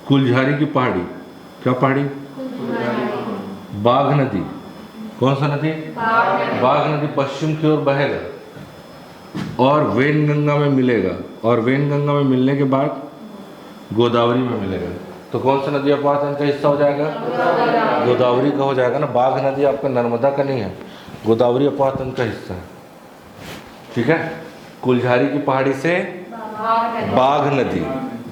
कुलझारी की पहाड़ी, क्या पहाड़ी? बाघ नदी। कौन सा नदी? बाघ नदी पश्चिम की ओर बहेगा और वेनगंगा में मिलेगा, और वेनगंगा में मिलने के बाद गोदावरी में मिलेगा। तो कौन सा नदी अपवाहन का हिस्सा हो जाएगा? गोदावरी का हो जाएगा ना। बाघ नदी आपका नर्मदा का नहीं है, गोदावरी अपवाहन का हिस्सा है, ठीक है। कुलझारी की पहाड़ी से बाघ नदी,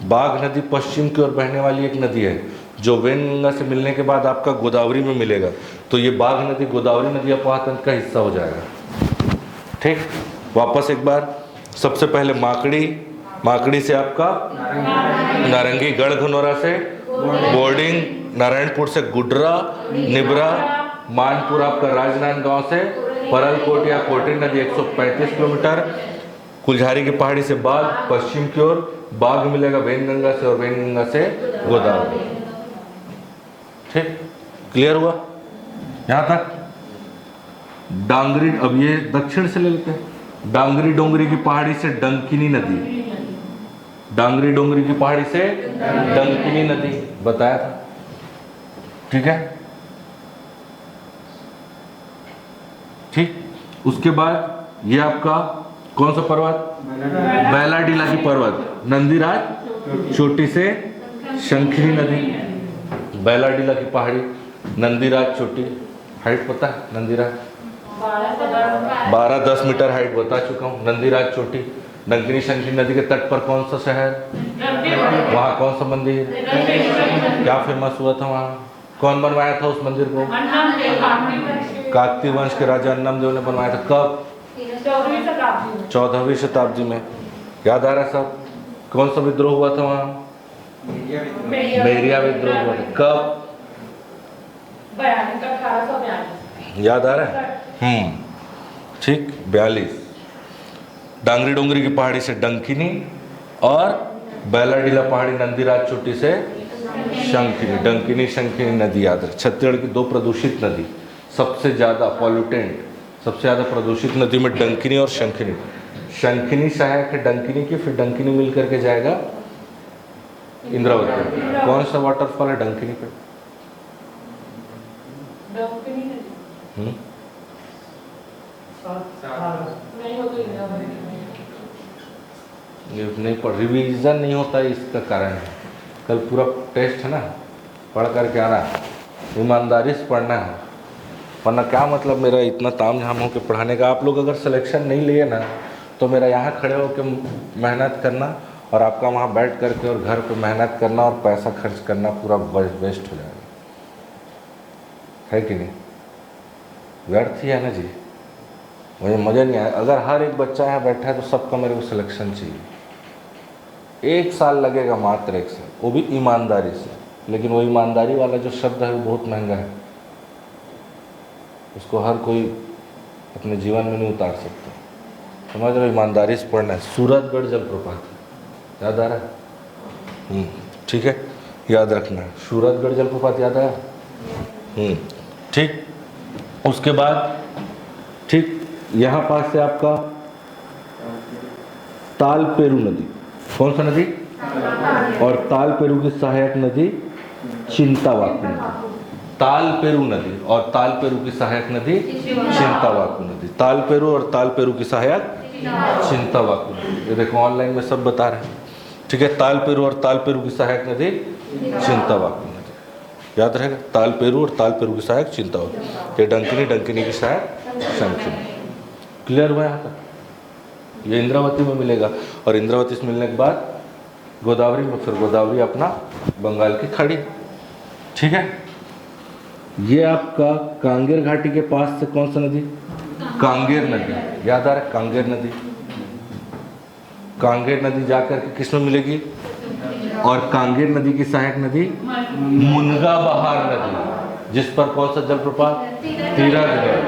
बाघ नदी पश्चिम की ओर बहने वाली एक नदी है जो वेनगंगा से मिलने के बाद आपका गोदावरी में मिलेगा। तो ये बाघ नदी गोदावरी नदी अपवाहन का हिस्सा हो जाएगा, ठीक। वापस एक बार, सबसे पहले माकड़ी, माकड़ी से आपका नारंगी, गढ़धनौरा से बोर्डिंग, नारायणपुर से गुडरा, निबरा, मानपुर आपका राजनांदगांव से परलकोट या कोटरी नदी 135 किलोमीटर, कुलझारी की पहाड़ी से बाघ पश्चिम की ओर, बाघ मिलेगा वेनगंगा से और वेनगंगा से गोदावरी, ठीक। क्लियर हुआ यहाँ तक? डांगरी, अब ये दक्षिण से ले लेते हैं। डांगरी डोंगरी की पहाड़ी से डंकिनी नदी, डांगरी डोंगरी की पहाड़ी से डंकिनी नदी बताया था, ठीक है, ठीक। उसके बाद ये आपका कौन सा पर्वत? बैलाडीला की पर्वत, नंदीराज चोटी से शंखिनी नदी, बैलाडीला की पहाड़ी, नंदीराज चोटी। हाइट पता है? नंदीराज 12-10 मीटर हाइट बता चुका हूँ। नंदीराज चोटी, डंकिनी शंखिनी नदी के तट पर कौन सा शहर? वहाँ कौन सा मंदिर? क्या फेमस हुआ था वहाँ? कौन बनवाया था उस मंदिर को? काकतीय वंश के राजा अन्नमदेव ने बनवाया था। कब? 14वीं शताब्दी में। याद आ रहा है सब? कौन सा विद्रोह हुआ था वहाँ? मेरिया विद्रोह हुआ था। कब? याद आ रहा है? ठीक, 42। डांगरी डोंगरी की पहाड़ी से डंकिनी और बैलाडीला पहाड़ी नंदीराज चोटी से शंखिनी, डंकिनी शंखिनी नदी याद रहे। छत्तीसगढ़ की 2 प्रदूषित नदी, सबसे ज़्यादा पॉल्यूटेंट, सबसे ज़्यादा प्रदूषित नदी में डंकिनी और शंखिनी। शंखिनी सहायक है डंकिनी की, फिर डंकिनी मिल करके जाएगा इंद्रावती। कौन सा वाटरफॉल है डंकिनी पे? नहीं पढ़, रिवीजन नहीं होता है, इसका कारण है। कल पूरा टेस्ट है ना, पढ़ करके आना, ईमानदारी से पढ़ना है, वरना क्या मतलब मेरा इतना ताम झाम हो के पढ़ाने का। आप लोग अगर सिलेक्शन नहीं लिए ना, तो मेरा यहाँ खड़े होकर मेहनत करना और आपका वहाँ बैठ करके और घर पे मेहनत करना और पैसा खर्च करना पूरा वेस्ट हो जाएगा, है कि नहीं? व्यर्थ ही है ना जी, मुझे मज़ा नहीं आया। अगर हर एक बच्चा यहाँ बैठा है तो सबका मेरे को सिलेक्शन चाहिए। 1 साल लगेगा, मात्र 1 साल, वो भी ईमानदारी से। लेकिन वो ईमानदारी वाला जो शब्द है वो बहुत महंगा है, उसको हर कोई अपने जीवन में नहीं उतार सकता। समझ रहे हो? ईमानदारी से पढ़ना है। सूरतगढ़ जलप्रपात याद आ रहा है? ठीक है, याद रखना है। सूरतगढ़ जलप्रपात याद आया? ठीक। उसके बाद ठीक यहाँ पास से आपका तालपेरू नदी, कौन सा नदी? और तालपेरू की सहायक नदी चिंतावाकू नदी। तालपेरू नदी और तालपेरू की सहायक नदी चिंतावाकू नदी। तालपेरू और तालपेरू की सहायक चिंतावाकू नदी। ये देखो ऑनलाइन में सब बता रहे हैं, ठीक है। तालपेरू और तालपेरू की सहायक नदी चिंतावाकू नदी। याद रहेगा, तालपेरू और तालपेरू की सहायक चिंतावाकू, ये डंकिनी, डंकिनी की सहायक शंखिनी। क्लियर हुआ यहाँ तक? ये इंद्रावती में मिलेगा और इंद्रावती से मिलने के बाद गोदावरी में, फिर गोदावरी अपना बंगाल की खाड़ी। ठीक है, ये आपका कांगेर घाटी के पास से कौन सा नदी? कांगेर नदी। याद आ रहा है, कांगेर नदी। कांगेर नदी जाकर के किस में मिलेगी? और कांगेर नदी की सहायक नदी मुनगा बहार नदी, जिस पर कौन सा जलप्रपात? तीरथगढ़।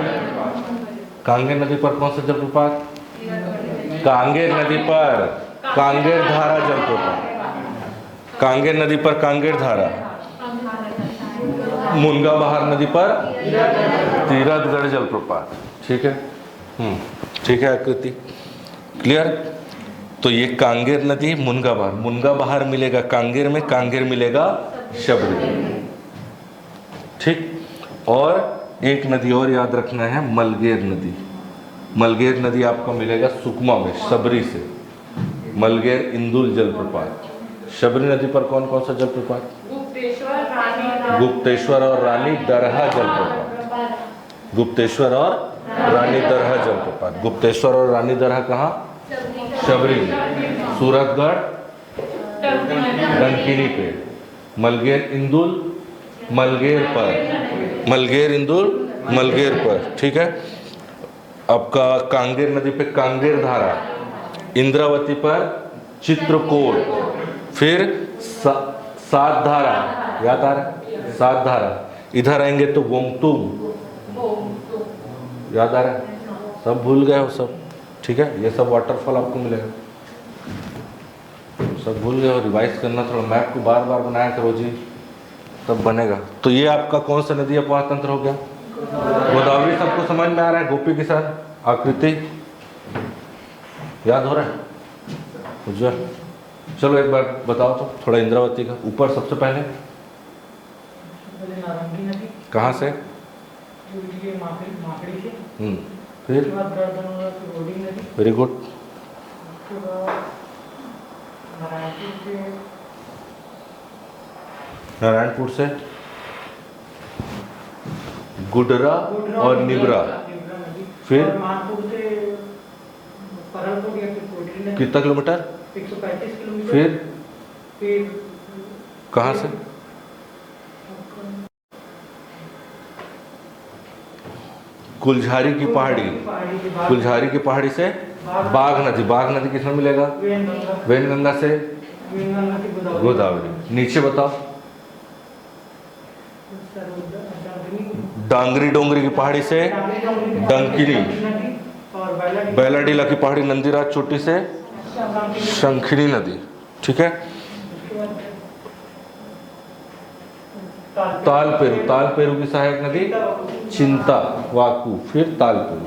कांगेर नदी पर कौन सा जलप्रपात? कांगेर नदी पर कांगेर धारा जलप्रपात। कांगेर नदी पर कांगेर धारा, मुनगा बहार नदी पर तीरथगढ़ जलप्रपात। ठीक है, ठीक है आकृति क्लियर? तो ये कांगेर नदी, मुनगा बहार मिलेगा कांगेर में, कांगेर मिलेगा शबरी। ठीक, और एक नदी और याद रखना है, मलगेर नदी। मलगेर नदी आपका मिलेगा सुकमा में, शबरी से। मलगेर इंदुल जलप्रपात। शबरी नदी पर कौन कौन सा जलप्रपात? गुप्तेश्वर और रानी दरहा जलप्रपात। गुप्तेश्वर और रानी दरहा जलप्रपात। गुप्तेश्वर और रानी दरहा कहाँ? शबरी में। सूरतगढ़ डंकिनी पे। मलगेर इंदुल मलगेर पर, मलगेर इंदुल मलगेर पर। ठीक है, आपका कांगेर नदी पे कांगेर धारा, इंद्रावती पर चित्रकूट, फिर सात धारा। याद आ रहा है, सात धारा। इधर आएंगे तो गोमतुम। याद आ रहा है? सब भूल गए हो सब? ठीक है, ये सब वाटरफॉल आपको मिलेगा। सब भूल गए हो, रिवाइज करना, थोड़ा मैप को बार बार बनाया करो जी, तब बनेगा। तो ये आपका कौन सा नदी अपवाह तंत्र हो गया? गोदावरी। सबको समझ में आ रहा है? गोपी के साथ आकृति याद हो रहा है? उज्जवल, चलो एक बार बताओ तो थोड़ा इंद्रावती का। ऊपर सबसे पहले कहाँ से? फिर वेरी गुड, नारायणपुर से गुडरा और निब्रा, फिर कितना किलोमीटर? 135 किलोमीटर। फिर कहाँ से? कुलझारी की पहाड़ी। कुलझारी की पहाड़ी से बाघ नदी। बाघ नदी किसमें मिलेगा? वेनगंगा से गोदावरी। नीचे बताओ, डांगरी डोंगरी की पहाड़ी से डंकिनी, बैलाडीला की पहाड़ी नंदीराज चोटी से शंखिनी नदी। ठीक है, तालपेरू, तालपेरू की सहायक नदी चिंतावाकू, फिर तालपेरू।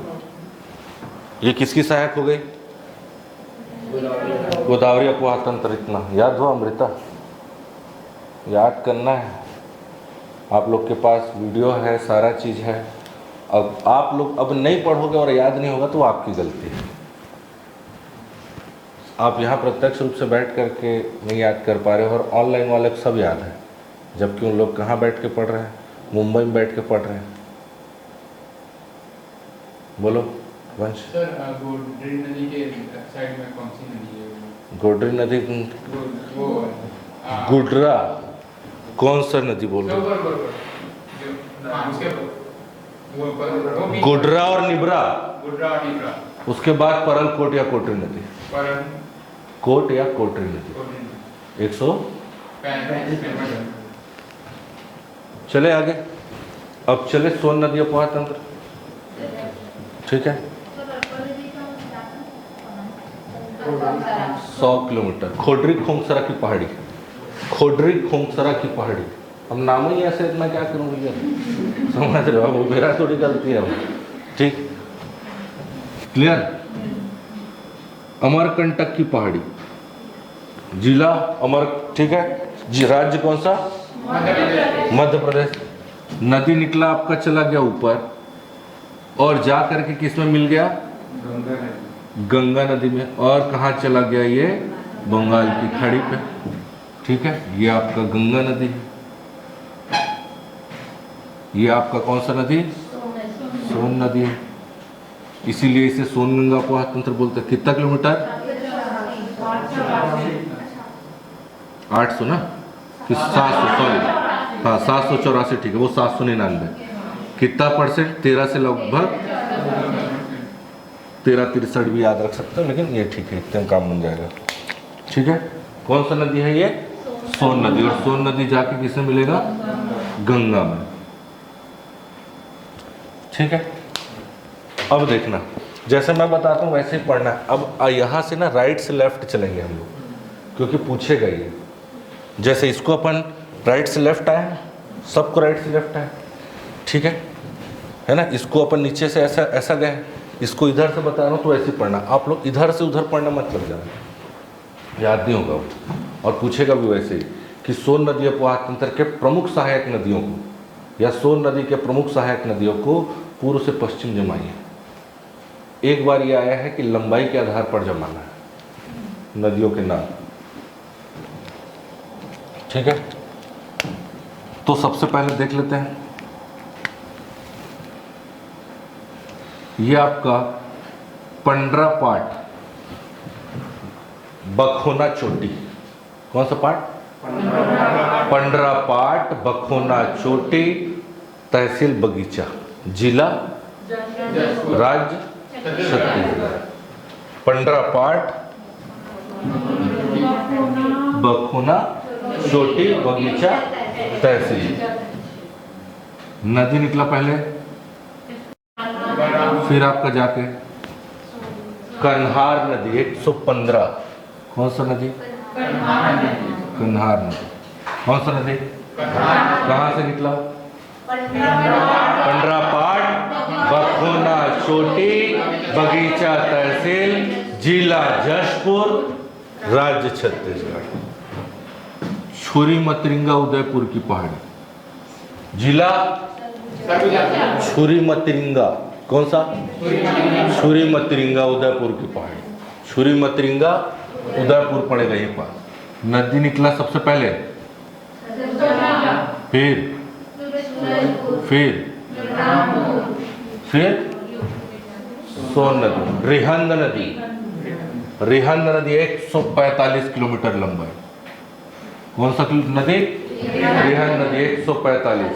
ये किसकी सहायक हो गई? गोदावरी अपवाह तंत्र। इतना याद हुआ अमृता? याद करना है। आप लोग के पास वीडियो है, सारा चीज़ है। अब आप लोग अब नहीं पढ़ोगे और याद नहीं होगा तो आपकी गलती है। आप यहाँ प्रत्यक्ष रूप से बैठ करके नहीं याद कर पा रहे हो और ऑनलाइन वाले को सब याद है, जबकि उन लोग कहाँ बैठ के पढ़ रहे हैं? मुंबई में बैठ के पढ़ रहे हैं। बोलो वंश। सर, गोडरी नदी के साइड में कौन सी नदी है? गोडरी नदी, वो गुडरा, कौन सा नदी बोल रहे हो? गुडरा और निब्रा। गुडरा और निब्रा। उसके बाद परलकोट या कोटरी नदी। कोट या कोटरी नदी। 135। चले आगे। अब चले सोन नदी अपवाह तंत्र। ठीक है, 100 किलोमीटर। खोडरी खोंगसरा की पहाड़ी। खोडरी खोंगसरा की पहाड़ी। अब नाम ही ऐसे, मैं क्या करूँ भैया? समझ रहे हो? वो मेरा थोड़ी गलती है। ठीक, क्लियर? अमरकंटक की पहाड़ी, जिला अमर। ठीक है, राज्य कौन सा? मध्य प्रदेश। नदी निकला आपका, चला गया ऊपर और जा करके किस में मिल गया? गंगा नदी में। और कहाँ चला गया ये? बंगाल की खाड़ी पे। ठीक है, ये आपका गंगा नदी है, ये आपका कौन सा नदी? सोन नदी है, इसीलिए इसे सोनगंगा उपवाह तंत्र बोलते हैं। कितना किलोमीटर? 800 ना कि 700, सॉरी हाँ 784, ठीक है, वो 799। कितना परसेंट? 13 से लगभग 13-63 भी याद रख सकते हो, लेकिन ये ठीक है, इतने काम बन जाएगा। ठीक है, कौन सा नदी है ये? सोन नदी। और सोन नदी जाके किसे मिलेगा? गंगा में। ठीक है, अब देखना, जैसे मैं बताता हूँ वैसे ही पढ़ना है। अब यहाँ से ना राइट से लेफ्ट चलेंगे हम लोग, क्योंकि पूछेगा ये। जैसे इसको अपन राइट से लेफ्ट आए, सबको राइट से लेफ्ट आए, ठीक है ना। इसको अपन नीचे से ऐसा ऐसा गए, इसको इधर से बता रहा हूँ तो ऐसे पढ़ना। आप लोग इधर से उधर पढ़ना मत लग जाना, याद नहीं होगा वो। और पूछेगा भी वैसे ही कि सोन नदी उपवाह तंत्र के प्रमुख सहायक नदियों को, या सोन नदी के प्रमुख सहायक नदियों को पूर्व से पश्चिम जमाइए। एक बार ये आया है कि लंबाई के आधार पर जमाना है नदियों के नाम। ठीक है, तो सबसे पहले देख लेते हैं, ये आपका पंडरा पाट बखोना चोटी। कौन सा पाट? पंडरा पाट बखोना चोटी, तहसील बगीचा, जिला राज्य छत्तीसगढ़। पंडरा पाट बखोना चोटी बगीचा तहसील। नदी निकला पहले, फिर आपका जाके कन्हार नदी 115। कौन सा नदी? कन्हार नदी। कौन सा नदी? कहाँ से निकला? पंडरा पाट बखोना चोटी बगीचा तहसील, जिला जशपुर, राज्य छत्तीसगढ़। छुरी मतरिंगा उदयपुर की पहाड़ी, जिला छुरी मतरिंगा। कौन सा? छुरी मतरिंगा उदयपुर की पहाड़ी। छुरी मतरिंगा उदयपुर पड़ेगा यहीं पास। नदी निकला सबसे पहले, फिर सोन नदी। रिहंद नदी, रिहंद नदी 145 किलोमीटर लंबा है। कौन सा नदी? रिहंद नदी 145।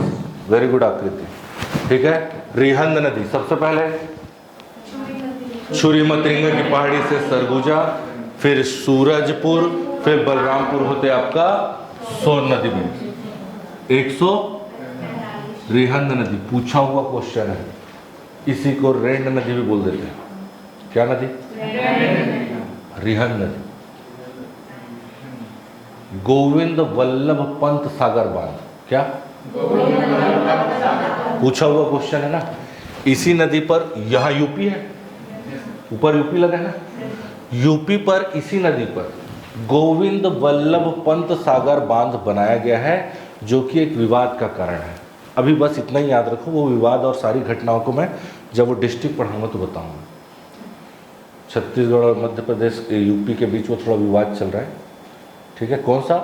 वेरी गुड आकृति, ठीक है। रिहंद नदी सबसे पहले छुरी मतरिंगा की पहाड़ी से सरगुजा, फिर सूरजपुर, फिर बलरामपुर होते आपका सोन नदी में 100। रिहंद नदी पूछा हुआ क्वेश्चन है, इसी को रेंड नदी भी बोल देते हैं। क्या नदी? रिहंद नदी। गोविंद वल्लभ पंत सागर बांध, क्या पूछा हुआ क्वेश्चन है ना। इसी नदी पर, यहाँ यूपी है, ऊपर यूपी लगा है ना, यूपी पर इसी नदी पर गोविंद वल्लभ पंत सागर बांध बनाया गया है, जो कि एक विवाद का कारण है। अभी बस इतना ही याद रखो, वो विवाद और सारी घटनाओं को मैं जब वो डिस्ट्रिक्ट पढ़ाऊंगा तो बताऊंगा। छत्तीसगढ़ और मध्य प्रदेश यूपी के बीच वो थोड़ा विवाद चल रहा है, ठीक है। कौन सा?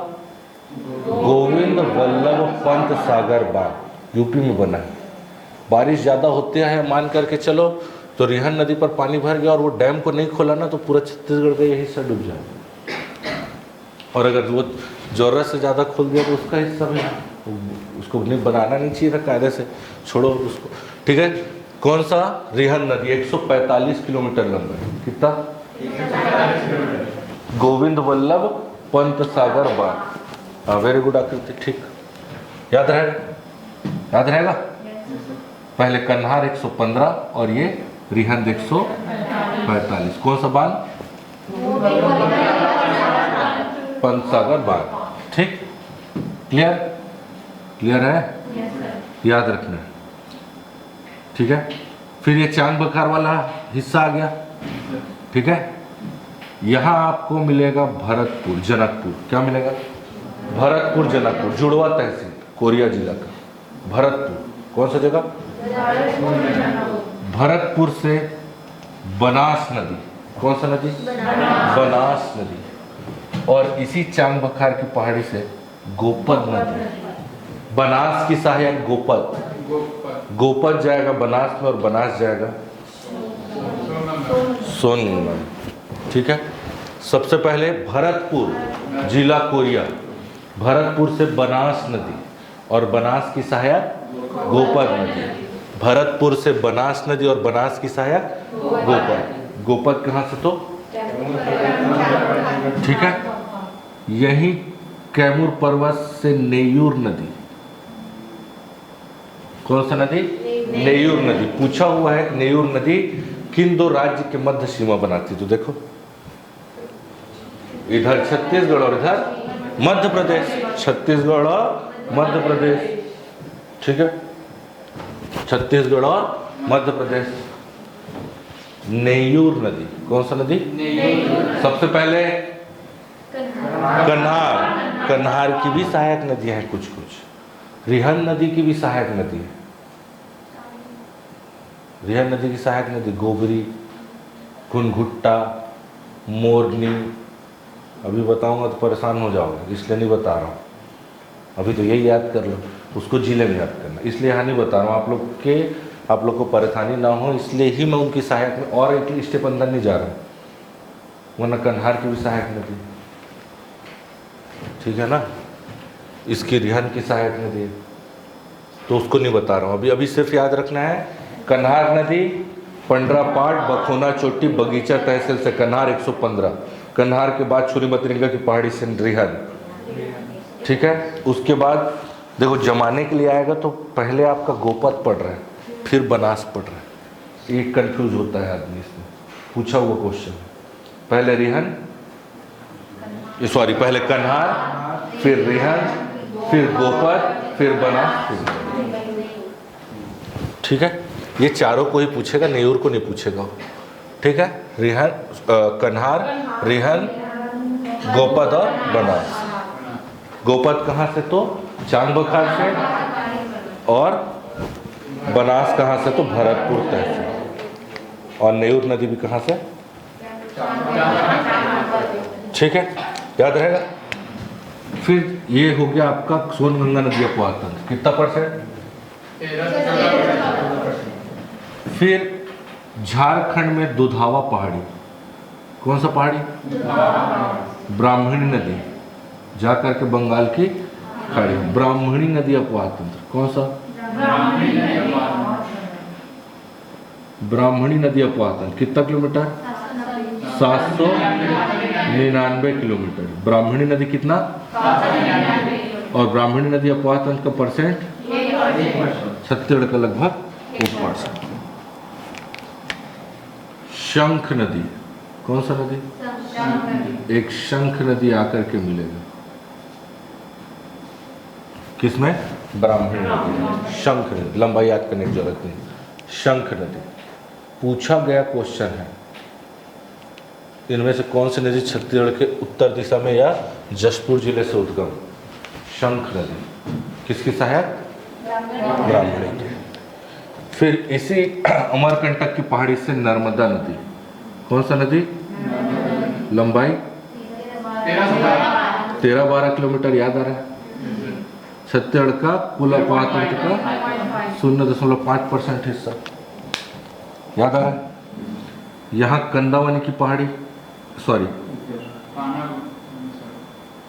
गोविंद वल्लभ पंत सागर बांध यूपी में बना है। बारिश ज़्यादा होते हैं मान करके चलो, तो रिहंद नदी पर पानी भर गया और वो डैम को नहीं खोला ना, तो पूरा छत्तीसगढ़ का ये हिस्सा डूब जाए। और अगर वो ज़रूरत से ज़्यादा खोल दिया तो उसका हिस्सा भी, उसको नहीं बनाना नहीं चाहिए था कायदे से, छोड़ो उसको, ठीक है। कौन सा? रिहंद नदी 145 किलोमीटर लंबा है। कितना? गोविंद वल्लभ पंत सागर बांध। वेरी गुड आकृति, ठीक, याद रहेगा, याद रहेगा। पहले कन्हार 115 और ये रिहंद 145। कौन सा बांध? पंत सागर बांध, ठीक, क्लियर? क्लियर है? याद रखना है, ठीक है। फिर ये चांद बखार वाला हिस्सा आ गया, ठीक है। यहाँ आपको मिलेगा भरतपुर जनकपुर। क्या मिलेगा? भरतपुर जनकपुर, जुड़वा तहसील, कोरिया जिला का भरतपुर। कौन सा जगह? भरतपुर से बनास नदी। कौन सा नदी? बनास नदी। और इसी चांग बखार की पहाड़ी से गोपद नदी, बनास की सहायक गोपद, गोपद गोपद जाएगा बनास में और बनास जाएगा सोनभद्र। ठीक है। सबसे पहले भरतपुर जिला कोरिया, भरतपुर से बनास नदी और बनास की सहायक गोपद नदी, भरतपुर से बनास नदी और बनास की सहायक गोपद। गोपद कहाँ से तो, ठीक है। यही कैमूर पर्वत से नेयूर नदी, कौन सा नदी, नेयूर नदी। पूछा हुआ है नेयूर नदी किन दो राज्य के मध्य सीमा बनाती, तो देखो इधर छत्तीसगढ़ और इधर मध्य प्रदेश, छत्तीसगढ़ और मध्य प्रदेश, ठीक है, छत्तीसगढ़ और मध्य प्रदेश। नेयूर नदी, कौन सा नदी, सबसे पहले कन्हार, कन्हार की भी सहायक नदियां हैं कुछ कुछ। रिहन नदी की भी सहायक नदी है, रिहन नदी की सहायक नदी गोबरी, घुनघुट्टा, मोरनी। अभी बताऊंगा तो परेशान हो जाओगे, इसलिए नहीं बता रहा हूँ। अभी तो यही याद कर लो, उसको जिले में याद करना, इसलिए यहाँ नहीं बता रहा हूँ। आप लोग को परेशानी ना हो इसलिए ही मैं उनकी सहायक में और एक स्टेप अंदर नहीं जा रहा हूँ, वरना कन्हार की भी सहायक नदी, ठीक है ना। इसकी रिहन की सहायक नदी है, तो उसको नहीं बता रहा हूँ अभी। अभी सिर्फ याद रखना है कन्हार नदी, पंडरापाट, बखोना चोटी, बगीचा तहसील से कन्हार 115, कन्हार के बाद छुरी मतरिंगा की पहाड़ी से रिहन, ठीक है। उसके बाद देखो जमाने के लिए आएगा तो पहले आपका गोपद पढ़ रहा है, फिर बनास पढ़ रहा है, एक कंफ्यूज होता है आदमी इसमें। पूछा हुआ क्वेश्चन, पहले रिहन, सॉरी पहले कन्हार, फिर रिहन, फिर गोपद, फिर बनास, फिर, ठीक है। ये चारों को ही पूछेगा, नेयूर को नहीं पूछेगा, ठीक है। रिहन, कन्हार, रिहन, गोपद और बनास। गोपद कहाँ से तो चांग बखार से, और बनास कहाँ से तो भरतपुर तहसील, और नेयूर नदी भी कहाँ से, ठीक है, याद रहेगा। फिर ये हो गया आपका सोनगंगा नदी अपवातन, कितना %? फिर झारखंड में दुधावा पहाड़ी, कौन सा पहाड़ी, ब्राह्मणी नदी, जा करके बंगाल की खाड़ी, ब्राह्मणी नदी अपवाह तंत्र, कौन सा, ब्राह्मणी नदी अपवाह तंत्र, कितना किलोमीटर, 799 किलोमीटर। ब्राह्मणी नदी कितना, और ब्राह्मणी नदी अपवाह तंत्र का %, छत्तीसगढ़ का लगभग 1%। शंख नदी, कौन सा नदी, एक शंख नदी आकर के मिलेगा, किसमें, ब्राह्मणी नदी, शंख नदी, लंबाई याद करने की जरूरत नहीं, शंख नदी। पूछा गया क्वेश्चन है इनमें से कौन सी नदी छत्तीसगढ़ के उत्तर दिशा में या जशपुर जिले से उद्गम, शंख नदी, किसकी सहायक, ब्राह्मणी की। फिर इसी अमरकंटक की पहाड़ी से नर्मदा नदी, कौन सा नदी, लंबाई 13-12 किलोमीटर, याद आ रहा है। छत्तीसगढ़ का कुल अपवाह तंत्र का 0.5% हिस्सा, याद आ रहा है। यहाँ कंदावनी की पहाड़ी, सॉरी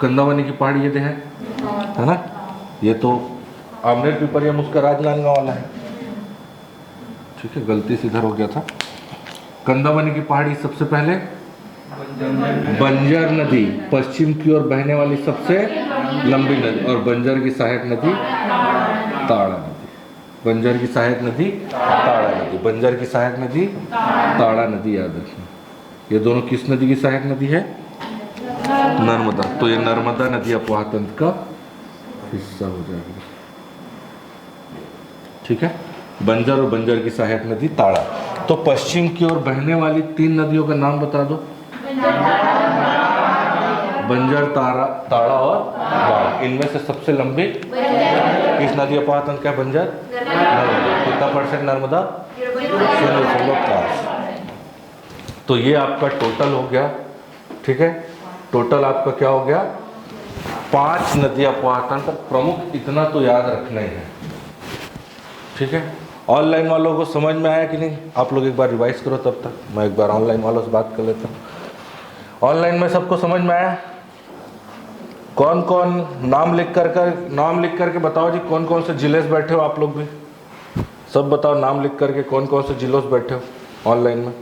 कंदावनी की पहाड़ी ये है ना, ये तो आमनेर पिपरिया उसका राजनांदगांव वाला है, ठीक है, गलती से इधर हो गया था। कंदावनी की पहाड़ी सबसे पहले बंजर नदी, पश्चिम की ओर बहने वाली सबसे लंबी नदी, और बंजर की सहायक नदी ताड़ा नदी, बंजर की सहायक नदी ताड़ा नदी, बंजर की सहायक नदी ताड़ा नदी, याद रखना। ये दोनों किस नदी की सहायक नदी है, नर्मदा, तो ये नर्मदा नदी अपवाह तंत्र का हिस्सा हो जाएगा, ठीक है। बंजर और बंजर की सहायक नदी ताड़ा। तो पश्चिम की ओर बहने वाली 3 नदियों का नाम बता दो, बंजर, ताड़ा और बाढ़। इनमें से सबसे लंबी किस नदी अपवाह तंत्र क्या, बंजर, कितना %, नर्मदा 0.5। तो ये आपका टोटल हो गया, ठीक है, टोटल आपका क्या हो गया, 5 नदियां पहुंचान तक प्रमुख, इतना तो याद रखना ही है। ठीक है, ऑनलाइन वालों को समझ में आया कि नहीं? आप लोग एक बार रिवाइज करो, तब तक मैं एक बार ऑनलाइन वालों से बात कर लेता हूँ। ऑनलाइन में सबको समझ में आया? कौन कौन नाम लिख करके बताओ जी, कौन कौन से जिले से बैठे हो आप लोग भी? सब बताओ नाम लिख करके, कौन कौन से जिलों से बैठे हो ऑनलाइन में?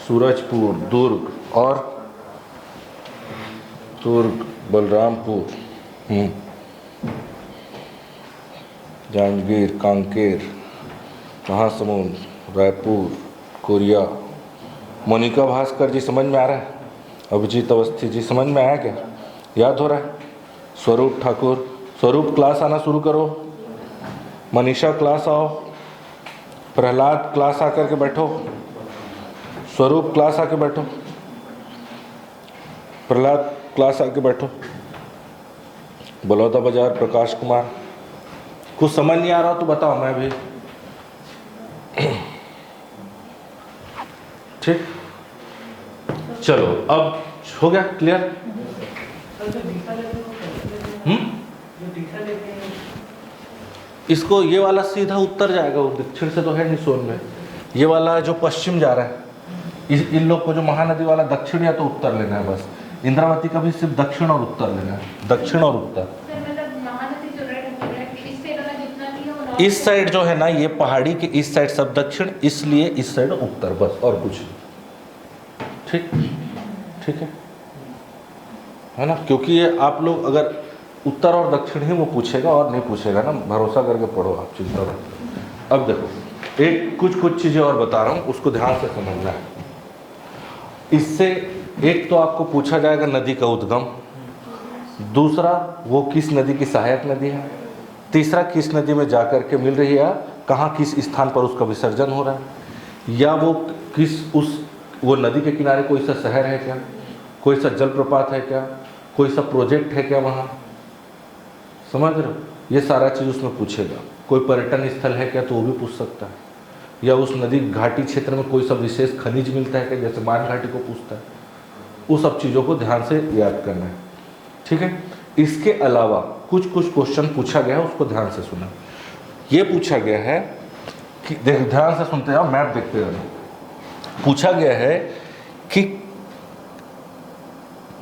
सूरजपुर, दुर्ग और दुर्ग, बलरामपुर, जांजगीर, कांकेर, महासमुंद, रायपुर, कोरिया। मोनिका भास्कर जी समझ में आ रहा है? अभिजीत अवस्थी जी समझ में आया क्या? याद हो रहा है? स्वरूप ठाकुर, स्वरूप क्लास आना शुरू करो। मनीषा क्लास आओ। प्रहलाद क्लास आकर के बैठो। स्वरूप क्लास आके बैठो। प्रहलाद क्लास आके बैठो। बलौदा बाजार प्रकाश कुमार। कुछ समझ नहीं आ रहा तो बताओ, मैं भी। ठीक, चलो अब हो गया क्लियर? इसको ये वाला सीधा उत्तर जाएगा, वो दक्षिण से तो है नहीं सोन में, ये वाला जो पश्चिम जा रहा है, इन लोग को जो महानदी वाला दक्षिण या तो उत्तर लेना है बस। इंद्रावती का भी सिर्फ दक्षिण और उत्तर लेना है, दक्षिण और उत्तर। इस साइड जो है ना, ये पहाड़ी के इस साइड सब दक्षिण, इसलिए इस साइड उत्तर, बस और कुछ। ठीक, ठीक है ना? क्योंकि ये आप लोग अगर उत्तर और दक्षिण ही वो पूछेगा और नहीं पूछेगा ना, भरोसा करके पढ़ो आप, चिंता मत। अब देखो, एक कुछ चीजें और बता रहा हूँ, उसको ध्यान से समझना है। इससे एक तो आपको पूछा जाएगा नदी का उद्गम, दूसरा वो किस नदी की सहायक नदी है, तीसरा किस नदी में जाकर के मिल रही है, कहाँ किस स्थान पर उसका विसर्जन हो रहा है, या वो वो नदी के किनारे कोई सा शहर है क्या, कोई सा जलप्रपात है क्या, कोई सा प्रोजेक्ट है क्या वहाँ, समझ रहे हो? ये सारा चीज़ उसमें पूछेगा। कोई पर्यटन स्थल है क्या, तो वो भी पूछ सकता है, या उस नदी घाटी क्षेत्र में कोई सा विशेष खनिज मिलता है क्या, जैसे मान घाटी को पूछता है। वो सब चीज़ों को ध्यान से याद करना है। ठीक है, इसके अलावा कुछ क्वेश्चन पूछा गया है, उसको ध्यान से सुना। ये पूछा गया है कि ध्यान से सुनते जाओ, मैप देखते रहना। पूछा गया है कि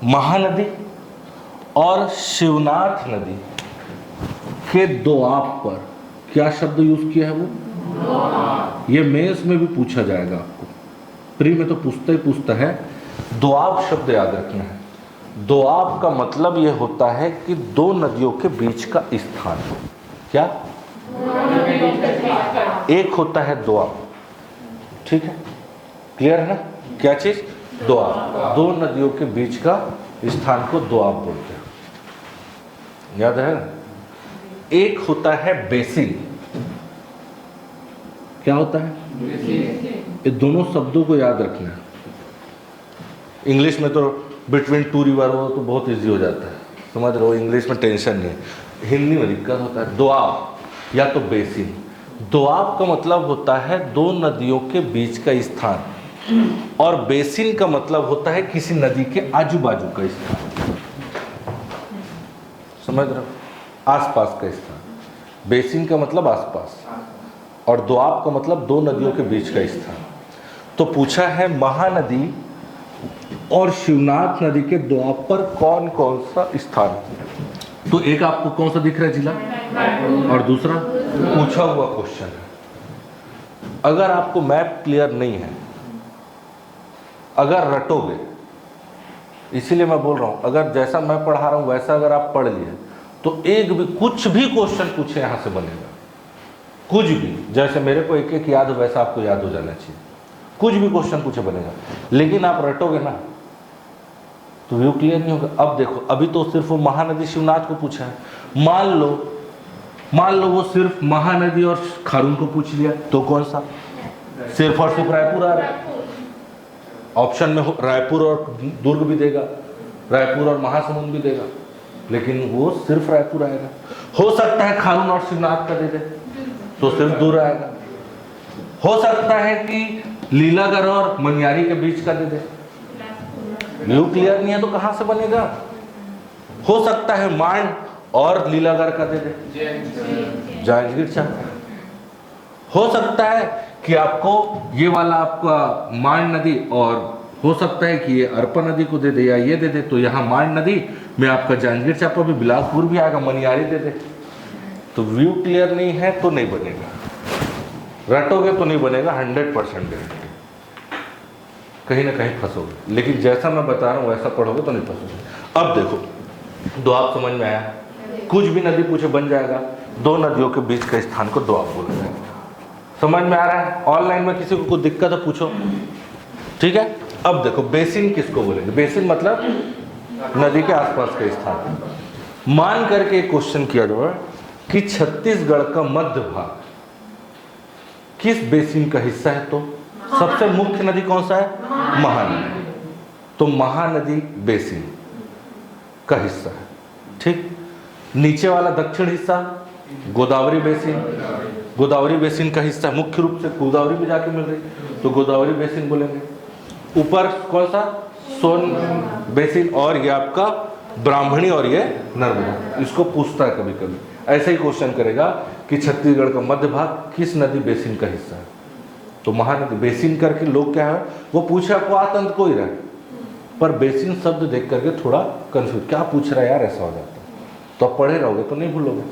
महानदी और शिवनाथ नदी के दोआब पर क्या शब्द यूज किया है? वो ये मेंस में भी पूछा जाएगा आपको, प्री में तो पूछता है। दोआब शब्द याद रखना है। दोआब का मतलब ये होता है कि दो नदियों के बीच का स्थान। क्या? एक होता है दोआब। ठीक है, क्लियर है ना? क्या चीज? दोआब। दो नदियों के बीच का स्थान को दोआब बोलते हैं, याद है ना? एक होता है बेसिन। क्या होता है? ये दोनों शब्दों को याद रखना है। इंग्लिश में तो बिटवीन टू रिवर हो तो बहुत इजी हो जाता है, समझ रहे हो? इंग्लिश में टेंशन नहीं है, हिंदी में दिक्कत होता है। दोआब या तो बेसिन। दोआब का मतलब होता है दो नदियों के बीच का स्थान, और बेसिन का मतलब होता है किसी नदी के आजू बाजू का स्थान, समझ रहे हो? आसपास का स्थान। बेसिन का मतलब आसपास, और दोआब का मतलब दो नदियों के बीच का स्थान। तो पूछा है महानदी और शिवनाथ नदी के दोआब पर कौन कौन सा स्थान। तो एक आपको कौन सा दिख रहा है जिला, और दूसरा पूछा हुआ क्वेश्चन है। अगर आपको मैप क्लियर नहीं है, अगर रटोगे, इसीलिए मैं बोल रहा हूं, अगर जैसा मैं पढ़ा रहा हूं वैसा अगर आप पढ़ लिए तो एक भी कुछ भी क्वेश्चन पूछे यहां से बनेगा। कुछ भी, जैसे मेरे को एक एक याद हो वैसा आपको याद हो जाना चाहिए। कुछ भी क्वेश्चन पूछे बनेगा, लेकिन आप रटोगे ना तो व्यू क्लियर नहीं होगा। अब देखो, अभी तो सिर्फ वो महानदी शिवनाथ को पूछा है। मान लो वो सिर्फ महानदी और खारून को पूछ लिया, तो कौन सा? सिर्फ और सिर्फ रायपुर आ रहा है ऑप्शन में। रायपुर और दुर्ग भी देगा, रायपुर और महासमुंद भी देगा, लेकिन वो सिर्फ रायपुर आएगा। हो सकता है खारून और शिवनाथ का दे दे तो सिर्फ दूर आएगा। हो सकता है कि लीलागढ़ और मनियारी के बीच का दे दे व्यू क्लियर नहीं है तो कहाँ से बनेगा? हो सकता है मांड और लीलागढ़ का दे दे, जांजगीर चांपा। हो सकता है कि आपको ये वाला आपका मांड नदी, और हो सकता है कि ये अरपा नदी को दे दे या ये दे दे, तो यहाँ मांड नदी में आपका जांजगीर चांपा भी, बिलासपुर भी आएगा, मनियारी दे दे। तो व्यू क्लियर नहीं है तो नहीं बनेगा, रटोगे तो नहीं बनेगा, 100% गारंटी। कहीं ना कहीं फंसोगे, लेकिन जैसा मैं बता रहा हूँ वैसा पढ़ोगे तो नहीं फंसोगे। अब देखो दोआब समझ में आया, कुछ भी नदी पूछे बन जाएगा। दो नदियों के बीच के स्थान को दोआब बोला जाएगा। समझ में आ रहा है? ऑनलाइन में किसी को कोई दिक्कत है पूछो, ठीक है। अब देखो बेसिन किसको बोलेंगे? बेसिन मतलब नदी के आसपास के स्थान। मान करके एक क्वेश्चन किया जाए कि छत्तीसगढ़ का मध्य भाग किस बेसिन का हिस्सा है, तो सबसे मुख्य नदी कौन सा है? महानदी। तो महानदी बेसिन का हिस्सा है, ठीक। नीचे वाला दक्षिण हिस्सा गोदावरी बेसिन, गोदावरी बेसिन का हिस्सा, मुख्य रूप से गोदावरी में जाके मिल रही, तो गोदावरी बेसिन बोलेंगे। ऊपर कौन सा? सोन बेसिन, और ये आपका ब्राह्मणी और ये नर्मदा। इसको पूछता है कभी कभी, ऐसा ही क्वेश्चन करेगा कि छत्तीसगढ़ का मध्य भाग किस नदी बेसिन का हिस्सा है, तो महानदी बेसिन करके लोग क्या है वो पूछा को आतंक को ही रहे, पर बेसिन शब्द देख करके थोड़ा कंफ्यूज, क्या पूछ रहा है यार, ऐसा हो जाता है। तो आप पढ़े रहोगे तो नहीं भूलोगे,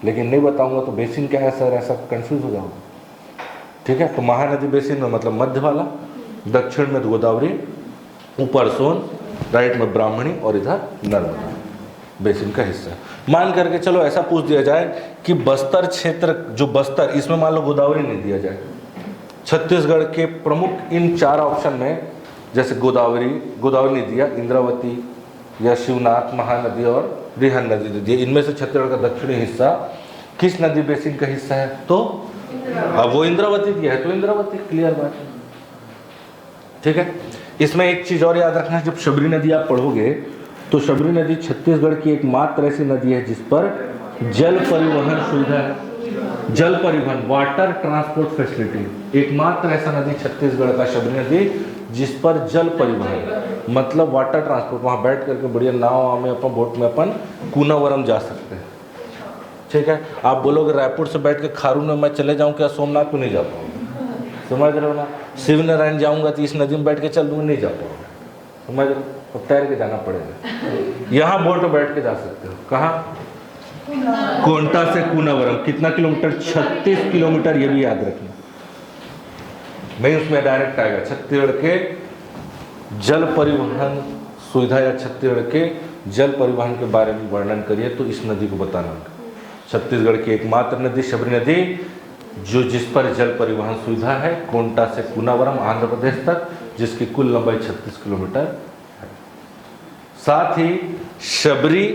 लेकिन नहीं बताऊंगा तो बेसिन क्या है सर, ऐसा कंफ्यूज हो जाओगे, ठीक है। तो महानदी बेसिन में मतलब मध्य वाला, दक्षिण में गोदावरी, ऊपर सोन, राइट में ब्राह्मणी और इधर नर्मदा बेसिन का हिस्सा। मान करके चलो ऐसा पूछ दिया जाए कि बस्तर क्षेत्र, जो बस्तर, इसमें मान लो गोदावरी नहीं दिया जाए, छत्तीसगढ़ के प्रमुख इन 4 ऑप्शन में, जैसे गोदावरी नहीं दिया, इंद्रावती या शिवनाथ, महानदी और रिहन नदी दे दी, इनमें से छत्तीसगढ़ का दक्षिणी हिस्सा किस नदी बेसिन का हिस्सा है, तो अब वो इंद्रावती दिया है तो इंद्रावती, क्लियर बात है, ठीक है। इसमें एक चीज और याद रखना है, जब शबरी नदी आप पढ़ोगे तो शबरी नदी छत्तीसगढ़ की एकमात्र ऐसी नदी है जिस पर जल परिवहन सुविधा है, जल परिवहन, वाटर ट्रांसपोर्ट फैसिलिटी, एकमात्र ऐसा नदी छत्तीसगढ़ का शबरी नदी जिस पर जल परिवहन मतलब वाटर ट्रांसपोर्ट, वहाँ बैठ करके बढ़िया नाव में अपन, बोट में अपन कूनावरम जा सकते हैं, ठीक है। आप बोलोगे रायपुर से बैठ के खारू में मैं चले जाऊँ क्या, सोमनाथ में नहीं जा पाऊँगा, समझ रहे हो ना। शिव नारायण जाऊँगा तो इस नदी में बैठ के चल दूँगा, नहीं जा पाऊँगा, समझ रहे हो, तो तैर के जाना पड़ेगा। यहाँ बोट में बैठ के जा सकते हो, कहाँ? कोंटा से कूनावरम, कितना किलोमीटर? 36 किलोमीटर, ये भी याद रखना, नहीं उसमें डायरेक्ट आएगा। छत्तीसगढ़ के जल परिवहन सुविधा या छत्तीसगढ़ के जल परिवहन के बारे में वर्णन करिए तो इस नदी को बताना। छत्तीसगढ़ की एकमात्र नदी शबरी नदी, जो जिस पर जल परिवहन सुविधा है, कोंटा से कूनावरम आंध्र प्रदेश तक, जिसकी कुल लंबाई 36 किलोमीटर है। साथ ही शबरी,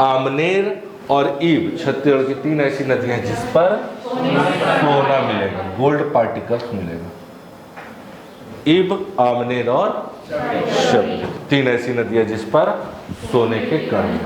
आमनेर और ईब छत्तीसगढ़ की 3 ऐसी नदियां हैं जिस पर सोना मिलेगा, गोल्ड पार्टिकल्स मिलेगा। ईब, आमनेर और शबरी, 3 ऐसी नदियां जिस पर सोने के कण।